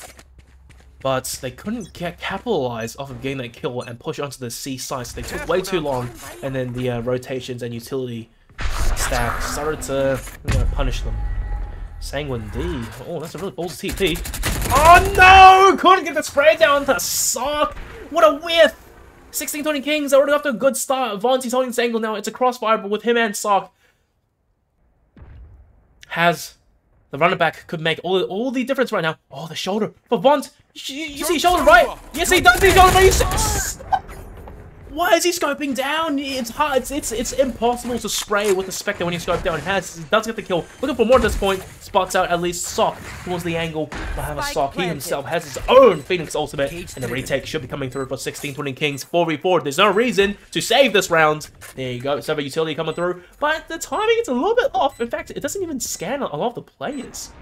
But they couldn't capitalize off of getting that kill and push onto the C site. So they took way too long. And then the rotations and utility stack started to punish them. Sanguine D. Oh, that's a really ballsy TP. Oh no! Couldn't get the spray down to Sock. What a whiff! 1620 Kings already off to a good start. Vonti's holding this angle now. It's a crossfire, but with him and Sock, has the running back could make all the difference right now. Oh, the shoulder for Vont. You see shoulder right? Yes, he does see shoulder right. Why is he scoping down? It's hard. It's impossible to spray with the Spectre when you scope down. He does get the kill. Looking for more at this point. Spots out at least Sock towards the angle. Have a Sock. He himself has his own Phoenix ultimate. And the retake should be coming through for 1620 Kings 4v4. There's no reason to save this round. There you go. Server utility coming through. But the timing is a little bit off. In fact, it doesn't even scan a lot of the players.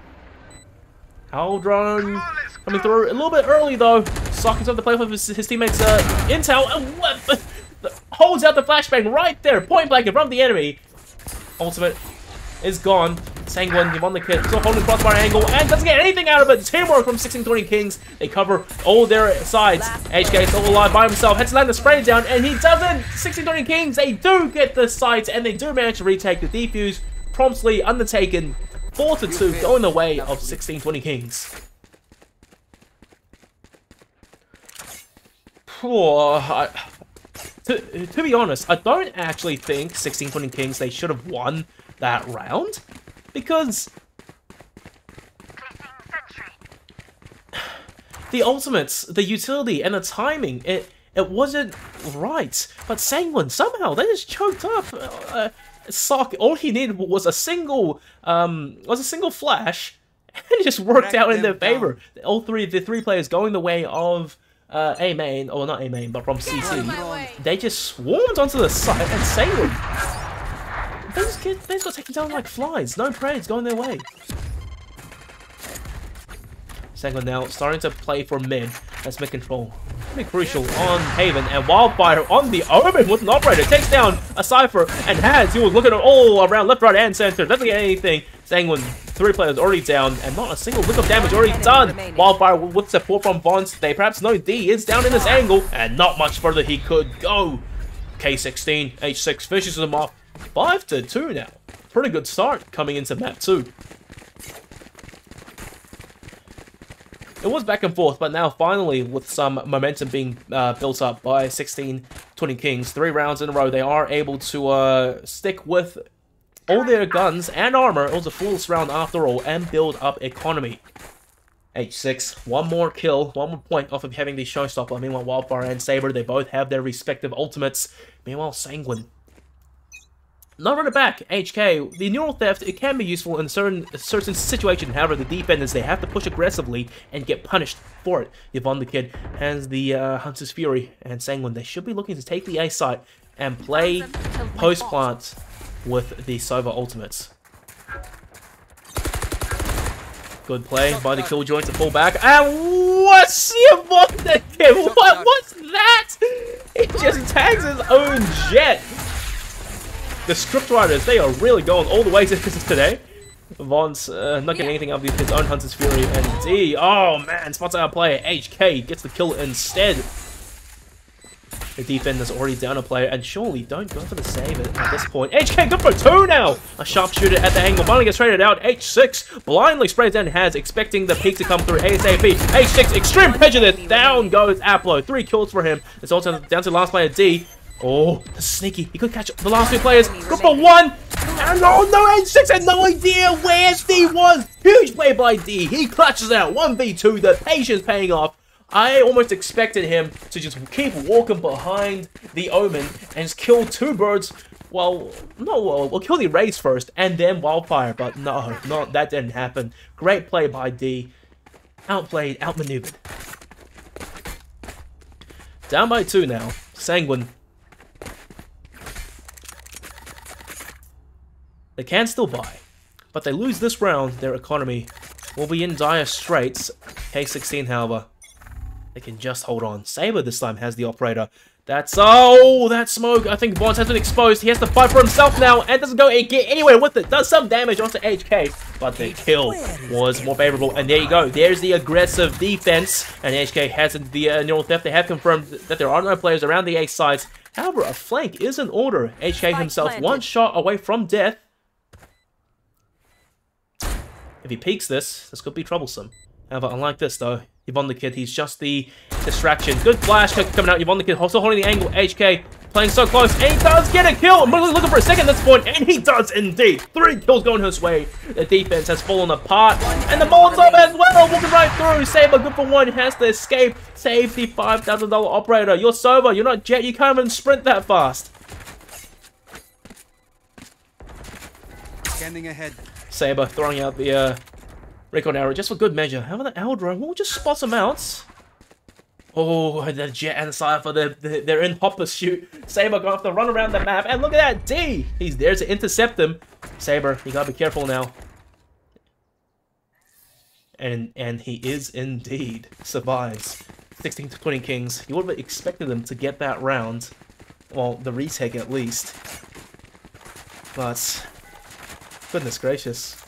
Owl drone coming through a little bit early though. Sock is on the play with his teammates intel and holds out the flashbang right there, point blank in front of the enemy. Ultimate is gone. Sanguine, Yvonne the Kid, still holding crossbar angle and doesn't get anything out of it. Teamwork from 1620 Kings. They cover all their sides. HK still alive by himself. Heads to land the spray down and he doesn't. 1620 Kings, they do get the sides and they do manage to retake the defuse. Promptly undertaken. 4-2 going the way of 1620 Kings. To be honest, I don't actually think 1620 Kings, they should have won that round. Because the ultimates, the utility, and the timing, it wasn't right. But Sanguine, somehow, they just choked up Sock. All he needed was a single flash, and it just worked out in their favor. The three players going the way of A main, or not A main, but from CT. They just swarmed onto the site, and Sanguine, they just got taken down like flies. No praise going their way. Sanguine now starting to play for mid. That's mid control. Pretty crucial on Haven, and Wildfire on the Omen with an operator. Takes down a Cypher, and he was looking at all around left, right, and center. Doesn't get anything. Sanguine, 3 players already down, and not a single lick of damage already done. Wildfire with support from Vaunt. They perhaps know D is down in this angle, and not much further he could go. K16, H6 fishes him off. 5-2 now. Pretty good start coming into map 2. It was back and forth, but now finally, with some momentum being built up by 16-20 Kings, 3 rounds in a row, they are able to stick with all their guns and armor. It was a fool's round after all, and build up economy. H6, 1 more kill, 1 more point off of having the showstopper. Meanwhile, Wildfire and Saber, they both have their respective ultimates. Meanwhile, Sanguine, not run it back. HK, the neural theft, it can be useful in certain situations. However, the defenders, they have to push aggressively and get punished for it. Yvonne the Kid has the Hunter's Fury, and Sanguine, they should be looking to take the A site and play post-plant with the Sova ultimates. Good play by the Killjoy to pull back. And what's Yvonne the Kid? What's that? He just tags his own jet. The scriptwriters, they are really going all the way to this today. Vaughn's not getting anything out of his own Hunter's Fury, and D, oh man, spots out a player. HK gets the kill instead. The defender's already down a player, and surely don't go for the save at this point. HK good for 2 now! A sharpshooter at the angle, finally gets traded out. H6 blindly sprays down Has, expecting the peak to come through ASAP. H6, extreme prejudice, down goes Aplo. 3 kills for him. It's also down to the last player, D. Oh, that's sneaky. He could catch the last 2 players. Good for 1. And oh no, H6 had no idea where D was. Huge play by D. He clutches out 1v2. The patience paying off. I almost expected him to just keep walking behind the Omen and just kill 2 birds. Well, no, we'll kill the Rays first and then Wildfire. But no, that didn't happen. Great play by D. Outplayed, outmaneuvered. Down by 2 now. Sanguine. They can still buy, but they lose this round, their economy will be in dire straits. K16, however, they can just hold on. Saber this time has the operator. That's, oh, that smoke. I think Vaughn has been exposed. He has to fight for himself now and doesn't go get anywhere with it. Does some damage onto HK, but the kill was more favorable. And there you go. There's the aggressive defense. And HK has the neural theft. They have confirmed that there are no players around the A sides. However, a flank is in order. HK himself 1 shot away from death. If he peeks this could be troublesome. However, unlike this though, Yvonne the Kid, he's just the distraction. Good flash coming out. Yvonne the Kid also holding the angle. HK playing so close, and he does get a kill. I'm looking for a second at this point, and he does indeed. 3 kills going his way. The defense has fallen apart, and the Molotov as well, walking right through. Saber, good for 1, has to escape. Save the $5,000 operator. You're Sova, you're not Jet, you can't even sprint that fast. Scanning ahead. Saber throwing out the recon arrow just for good measure. However, the arrow drone will just spot him out. Oh, the Jet and Cypher, they're in hop pursuit. Saber going to have to run around the map, and look at that, D! He's there to intercept him. Saber, you gotta be careful now. And he is indeed survives. 16-20 Kings. You would have expected them to get that round. Well, the retake at least. But goodness gracious.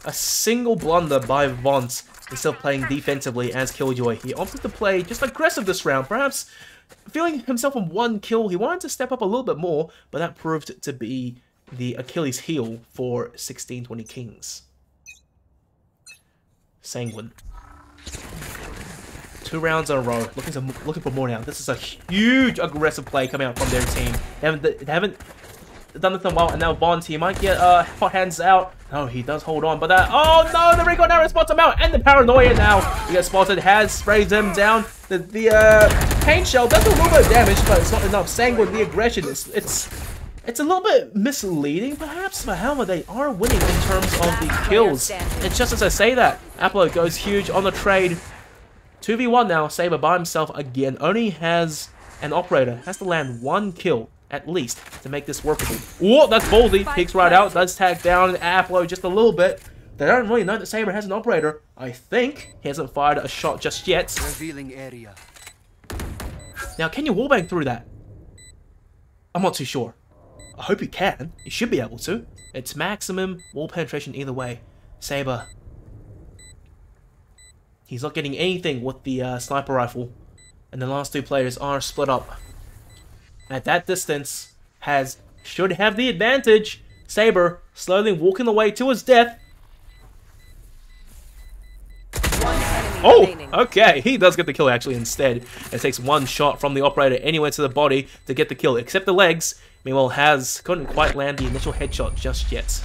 A single blunder by Vaunt instead of playing defensively as Killjoy. He opted to play just aggressive this round, perhaps feeling himself on 1 kill. He wanted to step up a little bit more, but that proved to be the Achilles heel for 16-20 Kings. Sanguine. 2 rounds in a row, looking for more now. This is a huge aggressive play coming out from their team. They haven't done nothing well, and now Bond, he might get hot hands out. No, he does hold on, but oh no, the Recon arrow spots him out, and the Paranoia now. He gets spotted, has sprayed him down. The paint shell does a little bit of damage, but it's not enough. Sanguine, the aggression, it's a little bit misleading, perhaps, but however, they are winning in terms of the kills. And just as I say that, Apollo goes huge on the trade. 2v1 now, Saber by himself again, only has an operator, has to land 1 kill at least to make this workable. Oh, that's ballsy, peeks right out, does tag down Apollo just a little bit. They don't really know that Saber has an operator. I think he hasn't fired a shot just yet. Revealing area. Now, can you wallbang through that? I'm not too sure. I hope you can. You should be able to. It's maximum wall penetration either way. Saber. He's not getting anything with the sniper rifle. And the last 2 players are split up. At that distance, should have the advantage. Saber slowly walking the way to his death. Oh, okay, he does get the kill actually instead. It takes 1 shot from the operator anywhere to the body to get the kill, except the legs. Meanwhile, couldn't quite land the initial headshot just yet.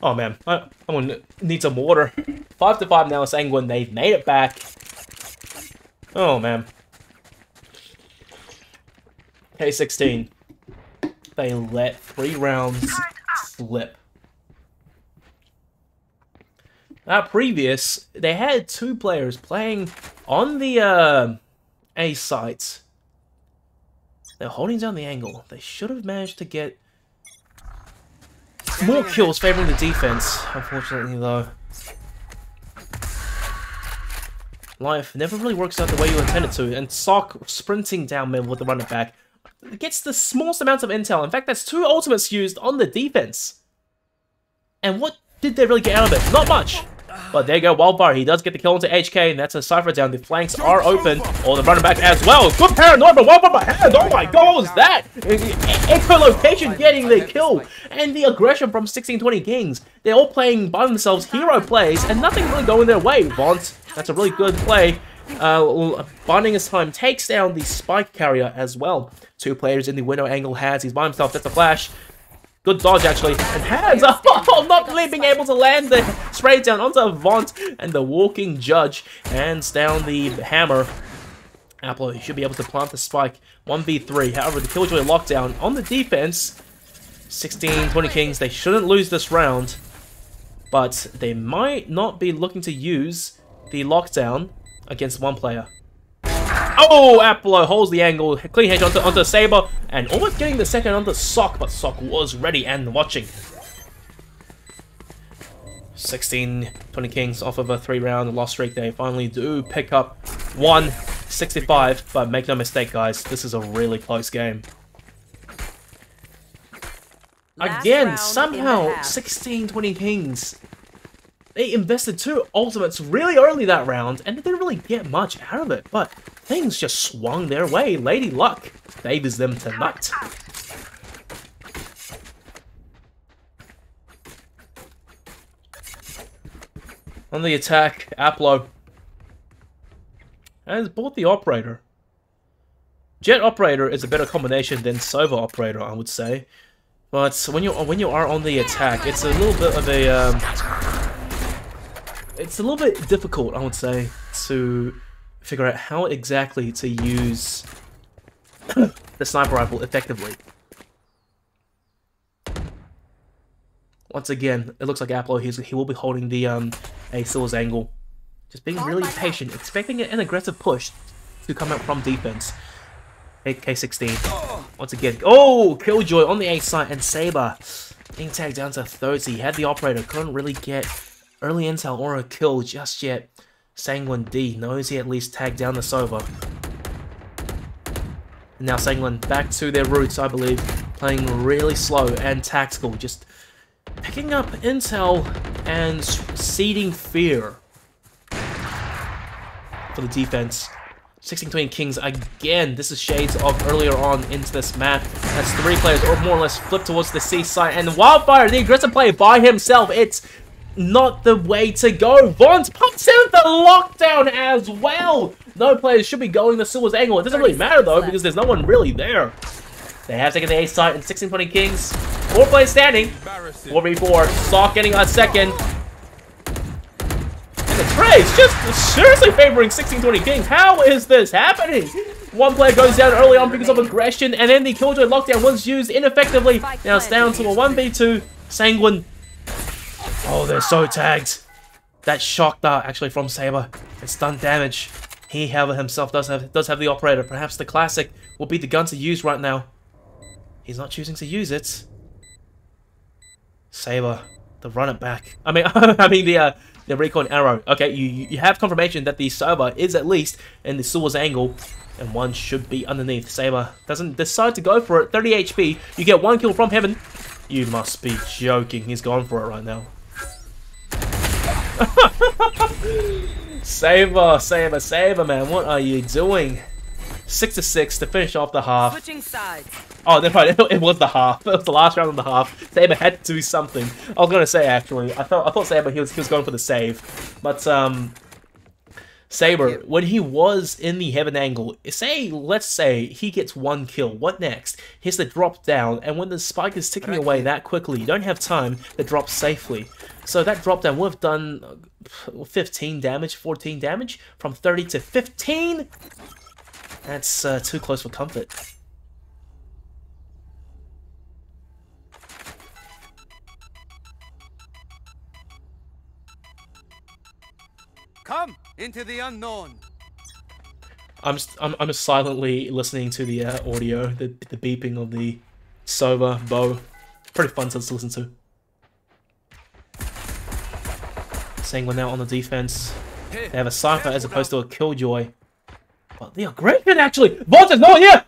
Oh man, I'm gonna need some water. 5-5 now, Sanguine, they've made it back. Oh man. K16. They let 3 rounds slip. Previous, they had 2 players playing on the A site. They're holding down the angle. They should have managed to get more kills favoring the defense. Unfortunately, though, life never really works out the way you intend it to. And Sock sprinting down mid with the running back gets the smallest amounts of intel. In fact, that's 2 ultimates used on the defense. And what did they really get out of it? Not much. But there you go, Wildfire. He does get the kill into HK, and that's a Cypher down. The flanks are open. Or the running back as well. Good paranoia, but Wildfire by hand. Oh my god, what was that? Echolocation getting the kill. And the aggression from 1620 Kings. They're all playing by themselves hero plays, and nothing really going their way. Vaunt, that's a really good play. Binding his time takes down the spike carrier as well. 2 players in the window angle. He's by himself. That's a flash. Good dodge, actually. And Hands, not really being able to land the spray down onto Vaunt. And the walking judge hands down the hammer. Apple should be able to plant the spike. 1v3. However, the Killjoy lockdown on the defense. 16-20 Kings. They shouldn't lose this round. But they might not be looking to use the lockdown against 1 player. Oh, Apollo holds the angle, clean hedge onto Saber, and almost getting the second onto Sock, but Sock was ready and watching. 16-20 Kings off of a 3-round loss streak. They finally do pick up 1-65, but make no mistake, guys, this is a really close game. Again, somehow, 16-20 Kings. They invested 2 ultimates really early that round, and they didn't really get much out of it, but things just swung their way. Lady Luck favors them tonight. On the attack, Aplo has bought the Operator. Jet Operator is a better combination than Sova Operator, I would say. But when you are on the attack, it's a little bit of a it's a little bit difficult, I would say, to figure out how exactly to use the sniper rifle effectively. Once again, it looks like Aplo, he will be holding the A-Sil's angle. Just being really patient, expecting an aggressive push to come out from defense. K16. Once again, oh! Killjoy on the A site, and Saber being tagged down to 30. He had the Operator, couldn't really get early intel or a kill just yet. Sanguine D knows he at least tagged down the Sova. And now Sanguine back to their roots, I believe, playing really slow and tactical, just picking up intel and seeding fear for the defense. 16-20 Kings again. This is shades of earlier on into this map. That's 3 players, or more or less, flipped towards the C side. And Wildfire, the aggressive player by himself. It's not the way to go. Vaunt pops out the lockdown as well. No players should be going the Silver's angle. It doesn't really matter though because there's no one really there. They have taken the A site in 1620 Kings. 4 players standing. 4v4. Sock getting a second. And the Trey's just seriously favoring 1620 Kings. How is this happening? One player goes down early on because of aggression, and then the Killjoy lockdown was used ineffectively. Now it's down to a 1v2. Sanguine. Oh, they're so tagged. That shock dart actually from Saber. It's done damage. He, however, himself does have the operator. Perhaps the classic will be the gun to use right now. He's not choosing to use it. Saber, the run it back. I mean, the recon arrow. Okay, you have confirmation that the Saber is at least in the Sewell's angle, and one should be underneath. Saber doesn't decide to go for it. 30 HP. You get 1 kill from Heaven. You must be joking. He's going for it right now. Saber, man. What are you doing? 6-6 to finish off the half. Switching sides. Oh, never mind. It was the half. It was the last round of the half. Saber had to do something. I was gonna say actually. I thought Saber he was going for the save, but Saber when he was in the Heaven angle, let's say he gets 1 kill. What next? He has to drop down, and when the spike is ticking away that quickly, you don't have time to drop safely. So that drop down would have done 15 damage, 14 damage from 30 to 15. That's too close for comfort. Come into the unknown. I'm silently listening to the audio, the beeping of the Sova bow. Pretty fun to listen to. Sanguine now on the defense. They have a Cypher as opposed to a Killjoy. But the aggression actually! Vaunt is not here!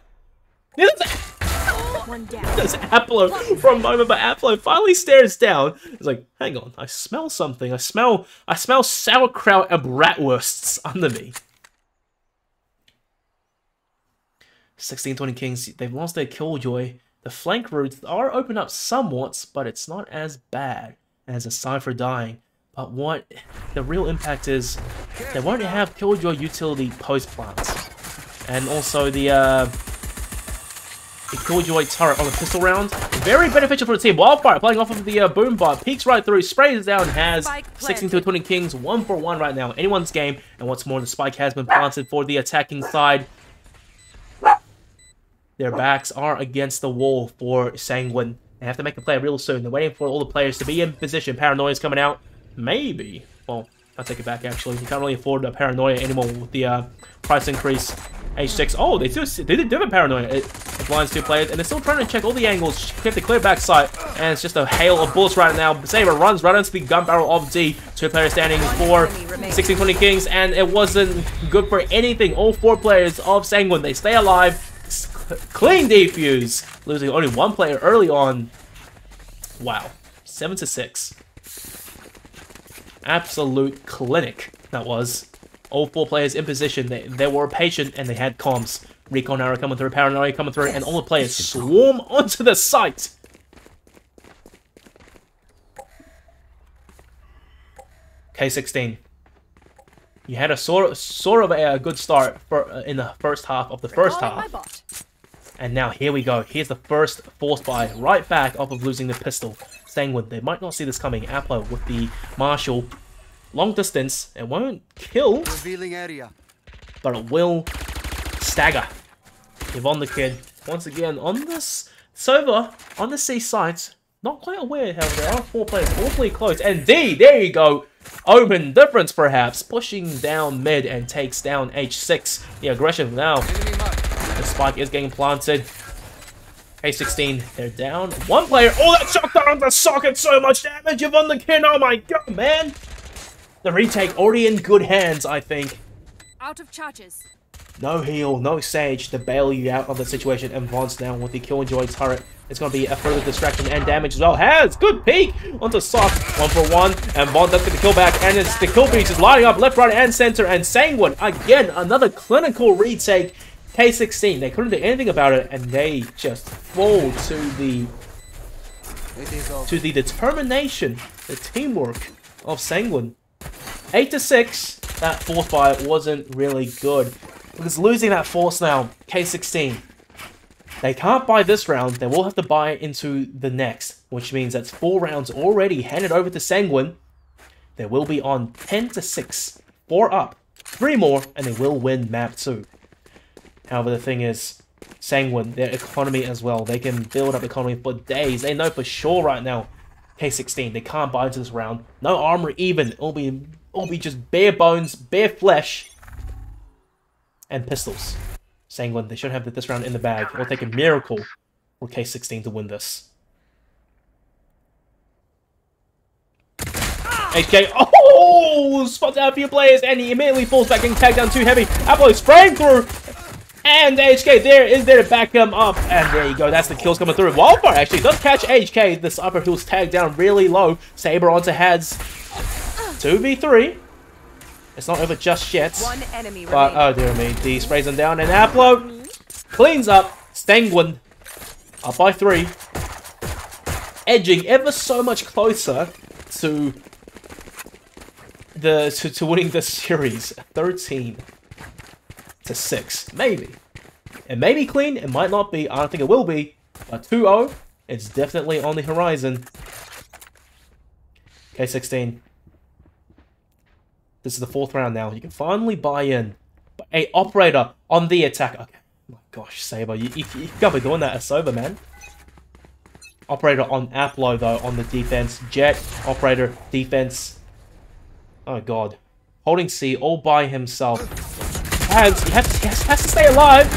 There's Apollo for a moment, but Apollo finally stares down. He's like, hang on, I smell something. I smell sauerkraut and bratwursts under me. 1620 Kings, they've lost their Killjoy. The flank routes are open up somewhat, but it's not as bad as a Cypher dying. But what the real impact is, they won't have Killjoy utility post-plants. And also the Killjoy turret on the pistol round. Very beneficial for the team. Wildfire playing off of the boom bar. Peeks right through, sprays down, has 16-20 Kings, 1 for 1 right now. Anyone's game. And what's more, the spike has been planted for the attacking side. Their backs are against the wall for Sanguine. They have to make a play real soon. They're waiting for all the players to be in position. Paranoia's coming out. Maybe. Well, I'll take it back actually. You can't really afford a Paranoia anymore with the price increase. H6. Oh, they did have a Paranoia. It blinds 2 players, and they're still trying to check all the angles, get the clear backside, and it's just a hail of bullets right now. Saber runs right into the gun barrel of D. 2 players standing for 1620 Kings, and it wasn't good for anything. All 4 players of Sanguine, they stay alive. Clean defuse, losing only 1 player early on. Wow, 7-6. Absolute clinic that was. All 4 players in position. They were patient and they had comms. Recon arrow coming through, Paranoia coming through, and all the players swarm onto the site. K16. You had a sort of a good start in the first half of the first half. And now here we go. Here's the first force buy right back off of losing the pistol. Sanguine, they might not see this coming. Aplo with the Marshall. Long distance. It won't kill. Revealing area. But it will stagger. Yvonne the Kid. Once again on this server, on the C site. Not quite aware, however, there are 4 players awfully close. And D, there you go. Open difference perhaps. Pushing down mid and takes down H6. The aggression now. The spike is getting planted. A16, they're down. 1 player. Oh, that shot down the socket. So much damage. Yvonne the Kid. Oh my god, man. The retake already in good hands, I think. Out of charges. No heal, no Sage to bail you out of the situation. And Vaught's down with the Killjoy turret. It's going to be a further distraction and damage as well. Has good peek onto Sock. 1 for 1. And Vaught does get the kill back. And it's the kill beach is lining up left, right, and center. And Sanguine, again, another clinical retake. K16, they couldn't do anything about it. And they just fall to the determination, the teamwork of Sanguine. 8-6. That force buy wasn't really good. Because losing that force now, K16. They can't buy this round. They will have to buy into the next. Which means that's 4 rounds already handed over to Sanguine. They will be on 10-6. 4 up. 3 more, and they will win map 2. However, the thing is, Sanguine, their economy as well. They can build up economy for days. They know for sure right now, K16, they can't buy into this round. No armor even. It'll be just bare bones, bare flesh, and pistols. Sanguine, they should have this round in the bag. It'll take a miracle for K16 to win this. HK, oh! Spots out a few players, and he immediately falls back and tagged down too heavy. Apollo spraying through! And HK is there to back him up. And there you go, that's the kills coming through. Wildfire actually does catch HK. This upper hill's tagged down really low. Saber onto Hads. 2v3. It's not over just yet. One enemy but, oh dear me, D sprays him down. And Aplo cleans up. Sanguine up by 3. Edging ever so much closer to winning this series. 13-6, maybe. It may be clean, it might not be, I don't think it will be, but 2-0, it's definitely on the horizon. K16. This is the 4th round now, you can finally buy in. But a operator on the attack. Okay, oh my gosh, Saber, you can't be doing that as Sober, man. Operator on Aplo though, on the defense. Jet, operator, defense. Oh god. Holding C all by himself. He has to stay alive.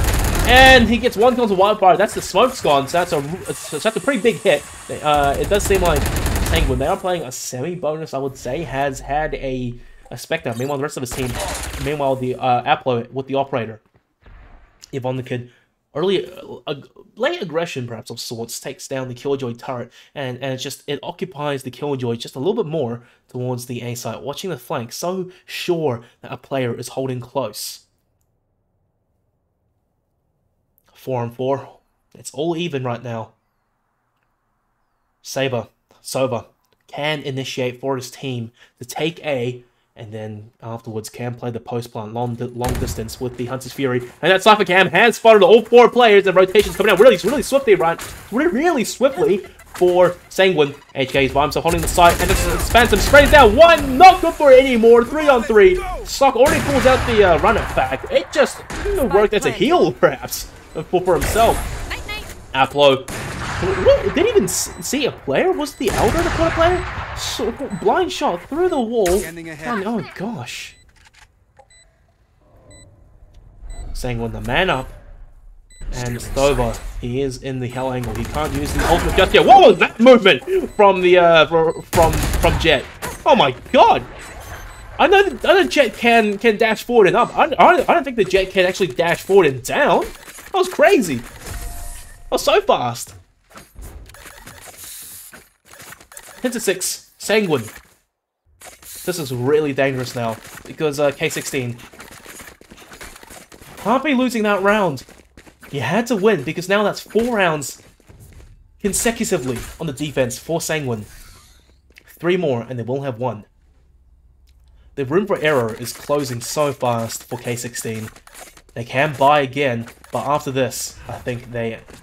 And he gets 1 kill to Wildfire. That's the smoke's gone. So that's a pretty big hit. It does seem like Sanguine, they are playing a semi-bonus, I would say, has had a Spectre. Meanwhile, the rest of his team, meanwhile, the Aplo with the operator. Yvonne the Kid. Early, late aggression, perhaps, of sorts, takes down the Killjoy turret, and it occupies the Killjoy just a little bit more towards the A site, watching the flank, so sure that a player is holding close. 4-on-4. It's all even right now. Sober can initiate for his team to take A, and then afterwards can play the post plant long distance with the Hunter's Fury. And that Cypher Cam has spotted all 4 players, and rotations coming out really swiftly, right? Really swiftly for Sanguine. HK is by himself holding the site, and this expands him, sprays down 1, not good for it anymore. 3-on-3. Sock already pulls out the run-up back. It just worked as a heal, perhaps, for himself. Aplo didn't even see a player. Was the Elder the caught a player? So, blind shot through the wall. And, oh gosh. Sanguine the man up. And it's over. He is in the hell angle. He can't use the ultimate just yet. What was that movement from the from Jet? Oh my god. I know the Jet can dash forward and up. I don't think the Jet can actually dash forward and down. That was crazy. That was so fast. 10-6. Sanguine. This is really dangerous now, because K16 can't be losing that round. You had to win, because now that's 4 rounds consecutively on the defense for Sanguine. 3 more, and they will have 1. The room for error is closing so fast for K16. They can buy again, but after this, I think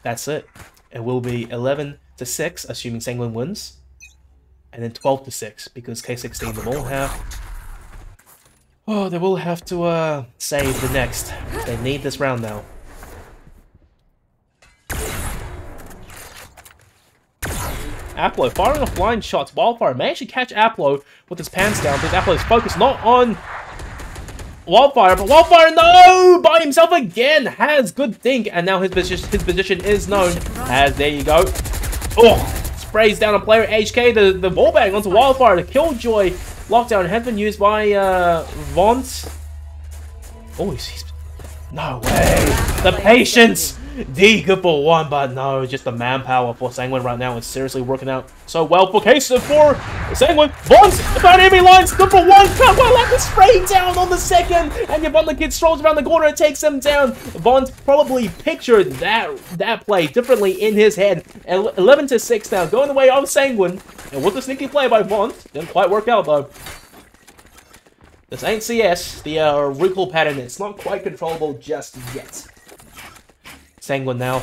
that's it. It will be 11-6, assuming Sanguine wins. And then 12-6, because K16 they will have to save the next. They need this round now. Aplo firing off blind shots. Wildfire managed to catch Aplo with his pants down, because Aplo is focused not on Wildfire, but Wildfire, no! By himself again! Has good think, and now his position is known. As there you go. Oh! Sprays down a player. HK, the wallbang onto Wildfire. The Killjoy lockdown has been used by Vaunt. Oh, he's no way. The patience D good for one, but no, just the manpower for Sanguine right now is seriously working out so well for cases for Sanguine. Vaughn's about enemy lines, good for one, can't well like the spray down on the second, and Yvonne the Kid strolls around the corner and takes him down. Vaughn's probably pictured that play differently in his head. 11-6 now, going the way of Sanguine, and with the sneaky play by Vaughn, didn't quite work out though. This ain't CS, the recoil pattern, it's not quite controllable just yet. Sanguine now,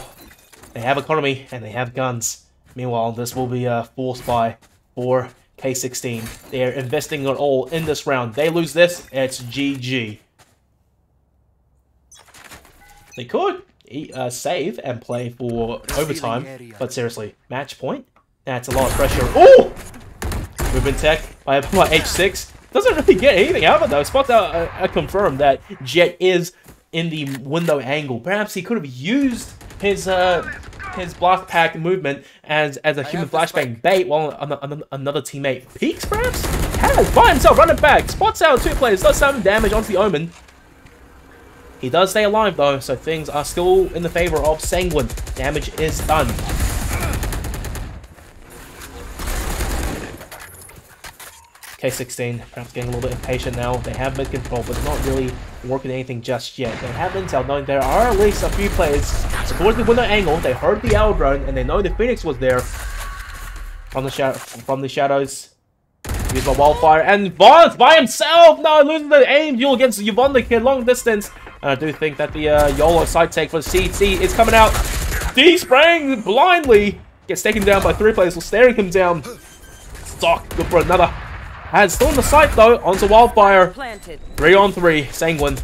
they have economy and they have guns. Meanwhile, this will be forced by for K16. They are investing it all in this round. They lose this, it's GG. They could save and play for overtime, but seriously, match point? That's a lot of pressure. Oh! Movement tech by H6. Doesn't really get anything out of it though. Spots out confirmed that Jet is in the window angle. Perhaps he could have used his blast pack movement as a human flashbang bait while another teammate peeks, perhaps? Has by himself, running back, spots out two players, does some damage onto the Omen. He does stay alive though, so things are still in the favor of Sanguine. Damage is done. K16, perhaps getting a little bit impatient now. They have mid control, but they're not really working anything just yet. They have intel knowing there are at least a few players towards the window angle. They heard the owl drone, and they know the Phoenix was there from the shadows. Used by Wildfire, and Vaughn's by himself! No, losing the aim duel against Yvonne the Kid, long distance. And I do think that the YOLO side take for the CT is coming out. D spraying blindly, gets taken down by three players, staring him down. Stock, good for another. Has still in the sight though, onto Wildfire. 3-on-3, Sanguine.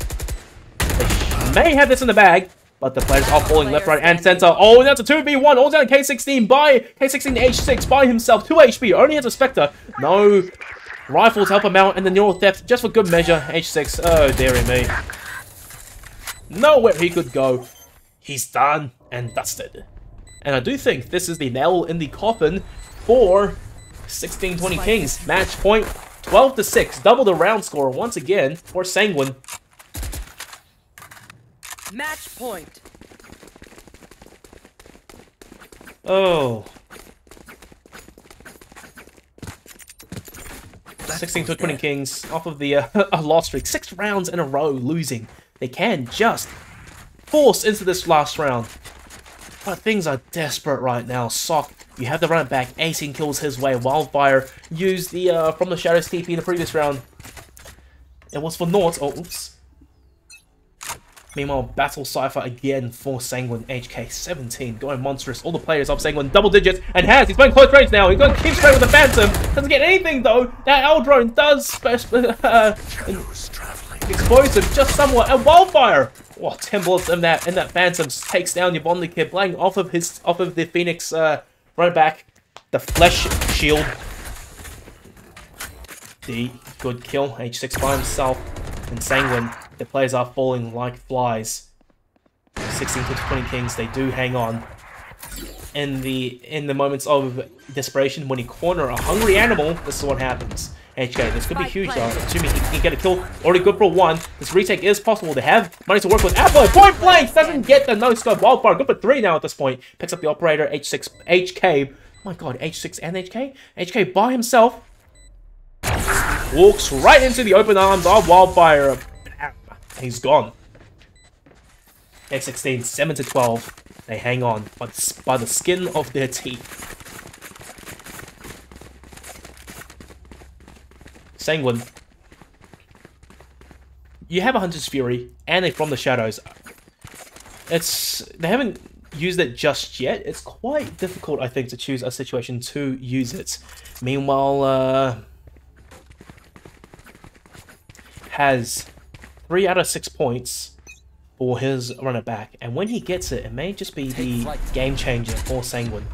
They may have this in the bag, but the players are falling left, right, and center. Oh, that's a 2v1, all down K16 by K16 H6 by himself, 2 HP, only has a Spectre. No rifle to help him out, and the neural theft just for good measure. H6, oh dearie me. Nowhere he could go. He's done and dusted. And I do think this is the nail in the coffin for 1620 Kings. Match point 12-6. Double the round score once again for Sanguine. Match point. Oh. 1620 Kings off of the loss streak. 6 rounds in a row losing. They can just force into this last round. But things are desperate right now. Sock, you have the run back, 18 kills his way. Wildfire used the from the shadows TP in the previous round. It was for naught. Oh, oops. Meanwhile, Battle Cypher again for Sanguine. HK17 going monstrous. All the players of Sanguine double digits, and he's playing close range now. He's going to keep straight with the Phantom. Doesn't get anything though. That L drone does explosive just somewhat. And Wildfire. Oh, 10 bullets in that Phantom takes down Yvonne the Kid, playing off of the Phoenix run back, the Flesh Shield. The good kill, H6 by himself, and Sanguine. The players are falling like flies. 16-20 Kings, they do hang on. In the moments of desperation, when you corner a hungry animal, this is what happens. HK, this could be huge though. Assuming he can get a kill. Already good for one. This retake is possible. They have money to work with. Apple, point blank! Doesn't get the no-scope. Wildfire, good for 3 now at this point. Picks up the operator, H6, HK. Oh my god, H6 and HK? HK by himself. Walks right into the open arms of Wildfire. He's gone. X16, 7-12. They hang on by the skin of their teeth. Sanguine. You have a Hunter's Fury and a From the Shadows. They haven't used it just yet. It's quite difficult, I think, to choose a situation to use it. Meanwhile, has 3 out of 6 points for his runner back, and when he gets it, it may just be the game changer for Sanguine.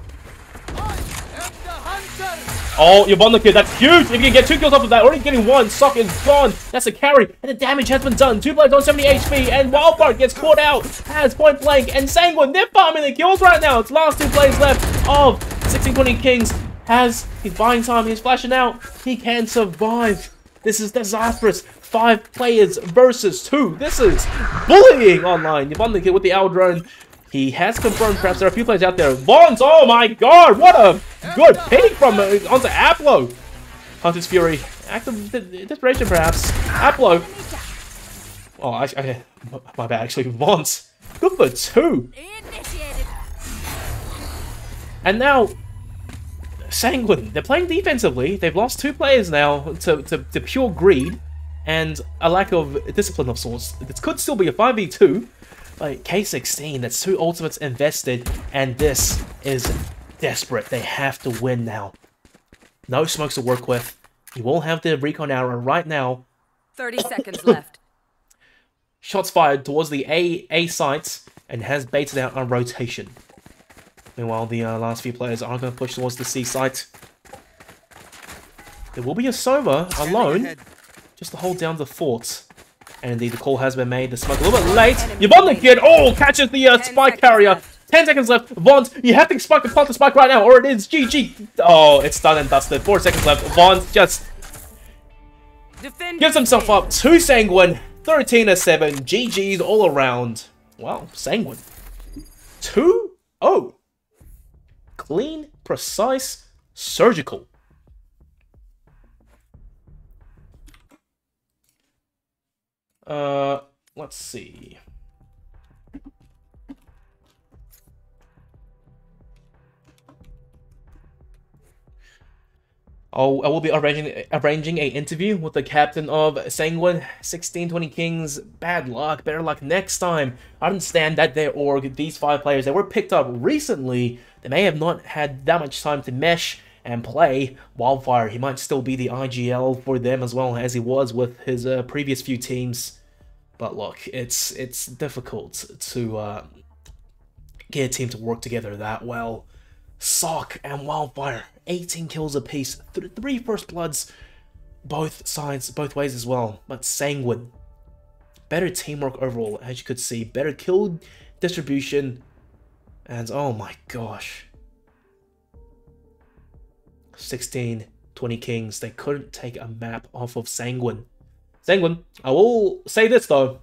Oh, Yvonne the Kid, that's huge! If you can get 2 kills off of that, already getting 1, Sock is gone, that's a carry, and the damage has been done. 2 players on 70 HP, and Wildfire gets caught out, has point blank, and Sanguine, they're farming the kills right now. It's last 2 players left of 1620 Kings. He's buying time, he's flashing out, he can survive. This is disastrous. 5 players versus 2. This is bullying online. Yvonne the Kid with the Owl drone. He has confirmed perhaps there are a few players out there. Vons, oh my god, what a good pick from onto Aplo. Hunter's Fury, active desperation perhaps. Aplo. Oh, my bad, actually. Vons, good for 2. And now, Sanguine, they're playing defensively. They've lost 2 players now to pure greed and a lack of discipline of sorts. This could still be a 5v2. Like, K16, that's 2 ultimates invested, and this is desperate. They have to win now. No smokes to work with. You won't have the recon arrow right now. 30 seconds left. Shots fired towards the A sites, and has baited out on rotation. Meanwhile, the last few players are going to push towards the C site. There will be a Sova alone, just to hold down the fort. And indeed, the call has been made. The smoke a little bit late. Yvonne kid, catches the spike carrier. 10 seconds left. Vons, you have to spike the spike right now, or it is GG. Oh, it's done and dusted. 4 seconds left. Vons just gives himself up to Sanguine. 13-7. GG's all around. Wow, Sanguine. 2-0. Clean, precise, surgical. Let's see. I will be arranging an interview with the captain of Sanguine. 1620 Kings. Bad luck, better luck next time. I understand that their org, these 5 players, they were picked up recently. They may have not had that much time to mesh and play. Wildfire, he might still be the IGL for them as well as he was with his previous few teams. But look, it's difficult to get a team to work together that well. Sock and Wildfire, 18 kills apiece, 3 first bloods, both sides, both ways as well. But Sanguine, better teamwork overall, as you could see, better kill distribution, and oh my gosh. 16-20 Kings, they couldn't take a map off of Sanguine. Sanguine, I will say this though,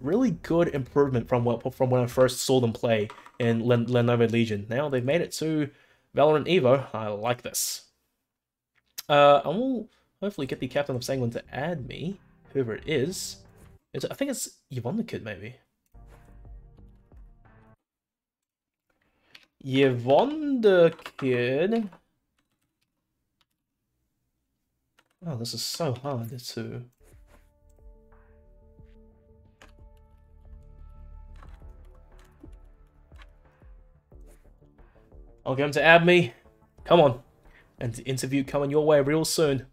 really good improvement from when I first saw them play in Lenovo Legion. Now they've made it to Valorant Evo. I like this. I will hopefully get the captain of Sanguine to add me, whoever it is. I think it's Yvonne the Kid, maybe. Yvonne the Kid. Oh, this is so hard to... I'll get him to add me. Come on. And the interview coming your way real soon.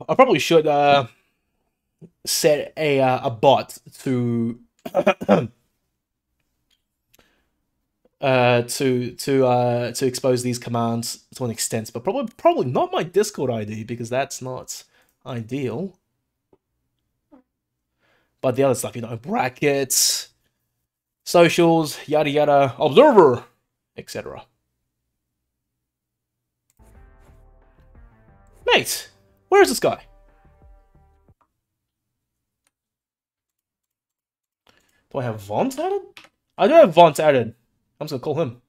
I probably should set a bot to to expose these commands to an extent, but probably not my Discord ID, because that's not ideal. But the other stuff, you know, brackets, socials, yada yada, observer, etc. Mate, where is this guy? Do I have Vont added? I do have Vont added. I'm just gonna call him.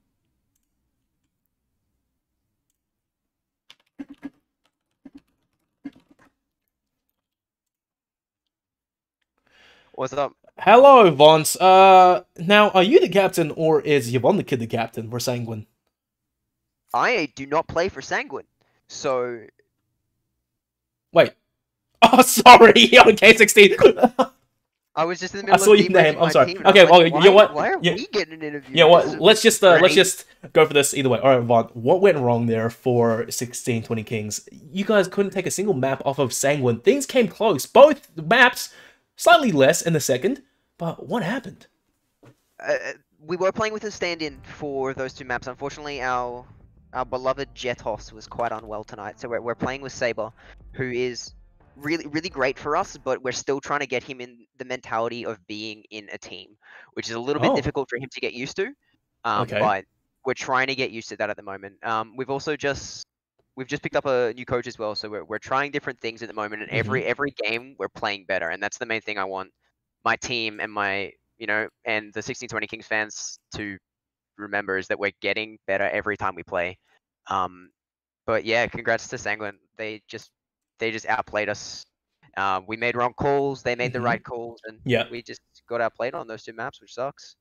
What's up? Hello, Vont. Now, are you the captain, or is Yvonne the Kid the captain for Sanguine? I do not play for Sanguine, so... Wait. Oh, sorry, on K16. I was just in the middle I saw of your name. I'm sorry. Team, okay, like, well, you know what? Why are we getting an interview? Yeah, what? Let's just go for this either way. All right, Vaughn. What went wrong there for 1620 Kings? You guys couldn't take a single map off of Sanguine. Things came close. Both maps, slightly less in the second. But what happened? We were playing with a stand-in for those 2 maps. Unfortunately, our beloved Jetos was quite unwell tonight, so we're playing with Saber, who is really great for us, but we're still trying to get him in the mentality of being in a team, which is a little bit difficult for him to get used to. Okay. But we're trying to get used to that at the moment. We've also we've just picked up a new coach as well, so we're trying different things at the moment, and every game we're playing better, and that's the main thing I want my team and my and the 1620 Kings fans to remember, is that we're getting better every time we play. But yeah, congrats to Sanguine. They just outplayed us. We made wrong calls, they made the right calls, and we just got outplayed on those two maps, which sucks.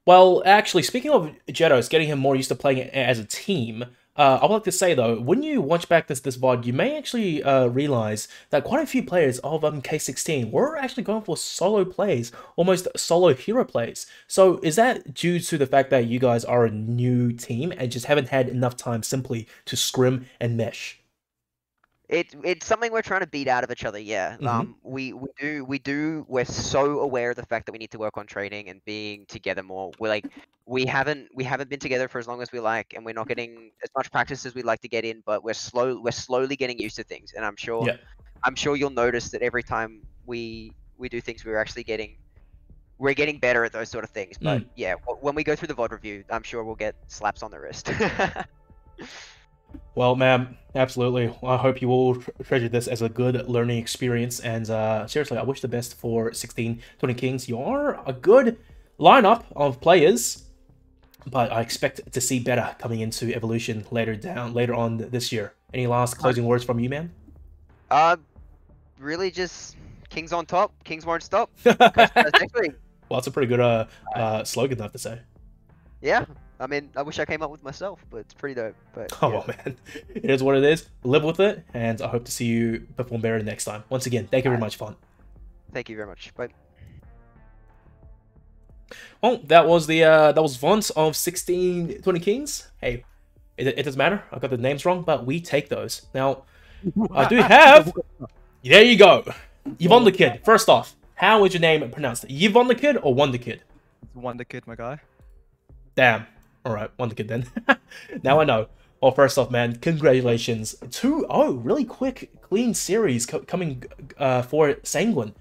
Well, actually, speaking of Jetos, getting him more used to playing as a team, I would like to say, though, when you watch back this VOD, you may actually realize that quite a few players of K16 were actually going for solo plays, almost solo hero plays. So is that due to the fact that you guys are a new team and just haven't had enough time simply to scrim and mesh? It's something we're trying to beat out of each other, yeah. We're so aware of the fact that we need to work on training and being together more. We haven't been together for as long as we like, and we're not getting as much practice as we'd like to get in, but we're slowly getting used to things, and I'm sure you'll notice that every time we do things, we're getting better at those sort of things. But yeah, when we go through the VOD review, I'm sure we'll get slaps on the wrist. Well, ma'am, absolutely. I hope you will treasure this as a good learning experience. And seriously, I wish the best for 1620 Kings. You are a good lineup of players, but I expect to see better coming into Evolution later on this year. Any last closing words from you, man? Really just Kings on top. Kings won't stop. Well, that's a pretty good slogan, I have to say. Yeah. I mean, I wish I came up with myself, but it's pretty dope. But oh, well, man. It is what it is. Live with it, and I hope to see you perform better next time. Once again, thank you very much, Font. Thank you very much. Bye. Well, that was Font of 1620 Kings. Hey, it doesn't matter. I got the names wrong, but we take those. Now, I do have... There you go. Yvonne the Kid. First off, how is your name pronounced? Yvonne the Kid or Wonder Kid? It's Wonder Kid, my guy. Damn. Alright, Wonder Kid then. Now I know. Well, first off, man, congratulations. 2-0. Really quick, clean series coming for Sanguine.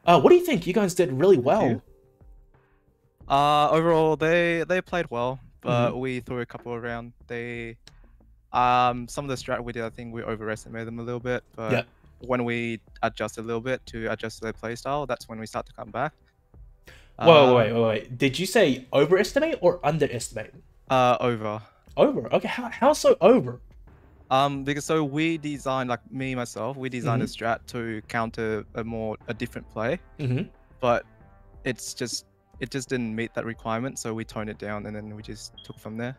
What do you think? You guys did really well. Overall, they played well, but we threw a couple around. Some of the strat we did, I think we overestimated them a little bit, but when we adjusted a little bit to adjust their playstyle, that's when we start to come back. Wait. Did you say overestimate or underestimate? Over. Over? Okay, how so over? Because so we designed, like myself, we designed a strat to counter a different play. But it just didn't meet that requirement, so we toned it down and then we just took from there.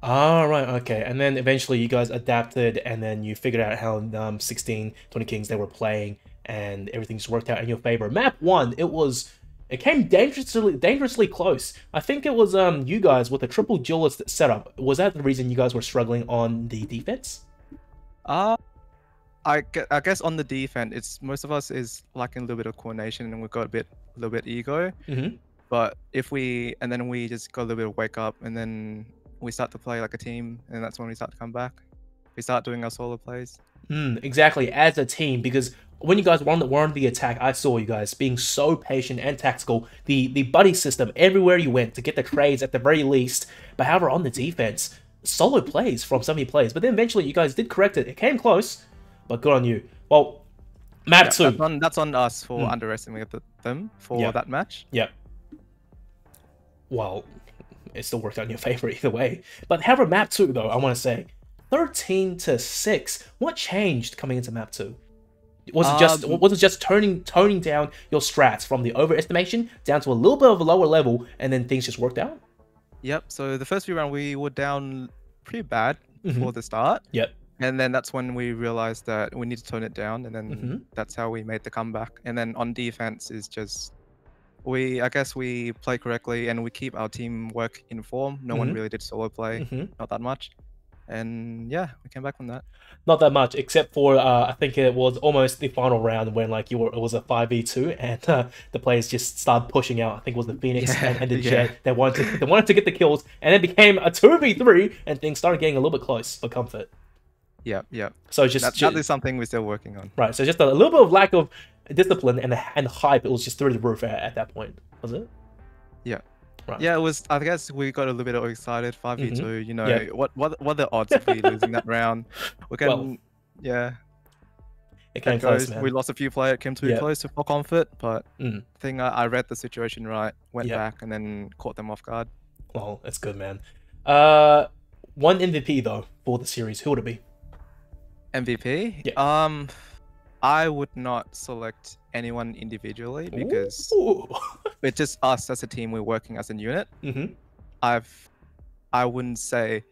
Ah, right, okay. And then eventually you guys adapted and then you figured out how 1620 Kings they were playing and everything just worked out in your favor. Map 1, it came dangerously close. I think it was you guys with a triple duelist setup. Was that the reason you guys were struggling on the defense? I guess on the defense, it's most of us is lacking a little bit of coordination and we've got a little bit ego. But then we just got a little bit of wake up and then we start to play like a team, and that's when we start to come back. We start doing our solo plays. Exactly, as a team, because when you guys were on the attack, I saw you guys being so patient and tactical. The buddy system everywhere you went to get the trades at the very least. But however, on the defense, solo plays from some of your players. But then eventually you guys did correct it. It came close, but good on you. Well, map 2. That's on us for underestimating them for that match. Yep. Well, it still worked out in your favor either way. But however, map 2 though, I want to say 13-6. What changed coming into map 2? Was it just toning down your strats from the overestimation down to a little bit of a lower level, and then things just worked out? Yep. So the first few rounds we were down pretty bad for the start. Yep. And then that's when we realized that we need to tone it down, and then that's how we made the comeback. And then on defense is just I guess we play correctly and we keep our teamwork in form. No one really did solo play, not that much. And yeah, we came back from that. Not that much, except for I think it was almost the final round when it was a 5v2 and the players just started pushing out. I think it was the Phoenix and the Jet. They wanted to get the kills, and it became a 2v3, and things started getting a little bit close for comfort. Yeah. So that is something we're still working on. Right. So just a little bit of lack of discipline and the hype. It was just through the roof at that point, was it? Yeah. Right. Yeah, it was. I guess we got a little bit excited. 5v2. You know, Yeah. what are the odds of we losing that round? We're getting, yeah. It came That close, goes. man. We lost a few players. Came too Yeah. close to full comfort, but Mm. I think I read the situation right. Went Yep. back and then caught them off guard. Well, that's good, man. One MVP though for the series. Who would it be? MVP. Yeah. I would not select anyone individually because Ooh. it's just us as a team. We're working as a unit. Mm-hmm. I wouldn't say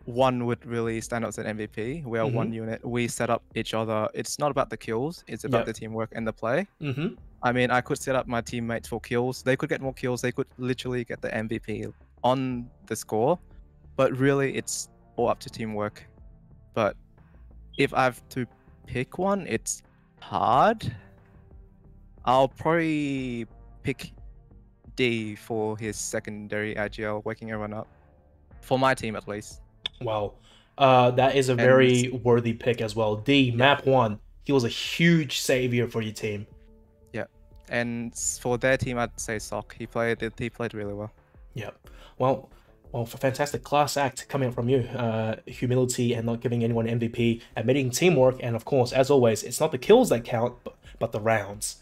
one would really stand out as an MVP. We are one unit. We set up each other. It's not about the kills. It's about the teamwork and the play. Mm-hmm. I mean, I could set up my teammates for kills. They could get more kills. They could literally get the MVP on the score. But really, it's all up to teamwork. But if I have to pick one, it's hard. I'll probably pick D for his secondary IGL, waking everyone up. For my team, at least. Wow. That is a very worthy pick as well. D, map 1. He was a huge savior for your team. Yeah. And for their team, I'd say Sock. He played really well. Yep. Well, for fantastic class act coming from you. Humility and not giving anyone MVP, admitting teamwork, and of course, as always, it's not the kills that count, but the rounds.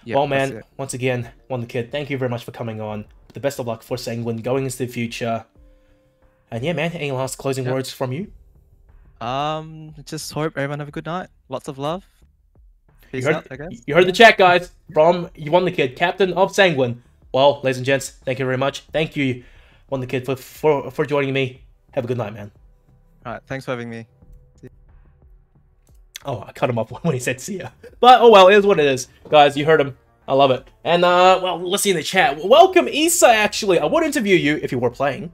Yep, well, man, once again, Wonder Kid, thank you very much for coming on. The best of luck for Sanguine going into the future. And yeah, man, any last closing words from you? Just hope everyone have a good night. Lots of love. Peace out, I guess. You heard the chat, guys, from Wonder Kid, captain of Sanguine. Well, ladies and gents, thank you very much. Thank you, Wonder Kid, for joining me. Have a good night, man. All right, thanks for having me. Oh, I cut him off when he said see ya. But, oh well, it is what it is. Guys, you heard him. I love it. And, well, let's see in the chat. Welcome, Issa, actually. I would interview you if you were playing.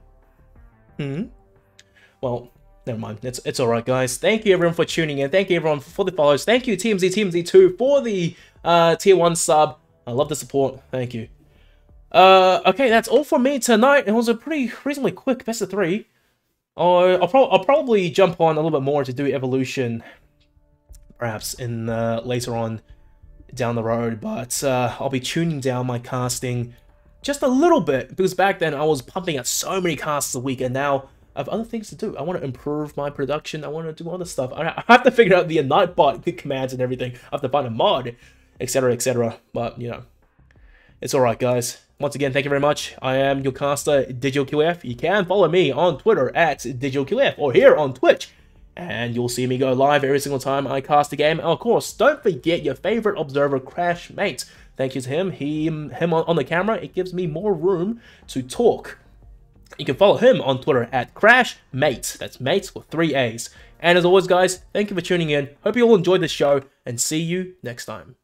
Well, never mind. It's alright, guys. Thank you, everyone, for tuning in. Thank you, everyone, for the follows. Thank you, TMZ2, for the Tier 1 sub. I love the support. Thank you. Okay, that's all for me tonight. It was a pretty reasonably quick best of 3. I'll probably jump on a little bit more to do Evolution, perhaps in later on down the road, but I'll be tuning down my casting just a little bit, because back then I was pumping out so many casts a week, and now I have other things to do. I want to improve my production. I want to do other stuff. I have to figure out the Nightbot commands and everything. I have to find a mod, etc., etc. But, you know, it's alright, guys. Once again, thank you very much. I am your caster, DigitalQF. You can follow me on Twitter at DigitalQF, or here on Twitch, and you'll see me go live every single time I cast a game. And of course, don't forget your favorite observer, Crash Mate. Thank you to him. Him on the camera, it gives me more room to talk. You can follow him on Twitter at CrashMate. That's mates with 3 A's. And as always, guys, thank you for tuning in. Hope you all enjoyed this show, and see you next time.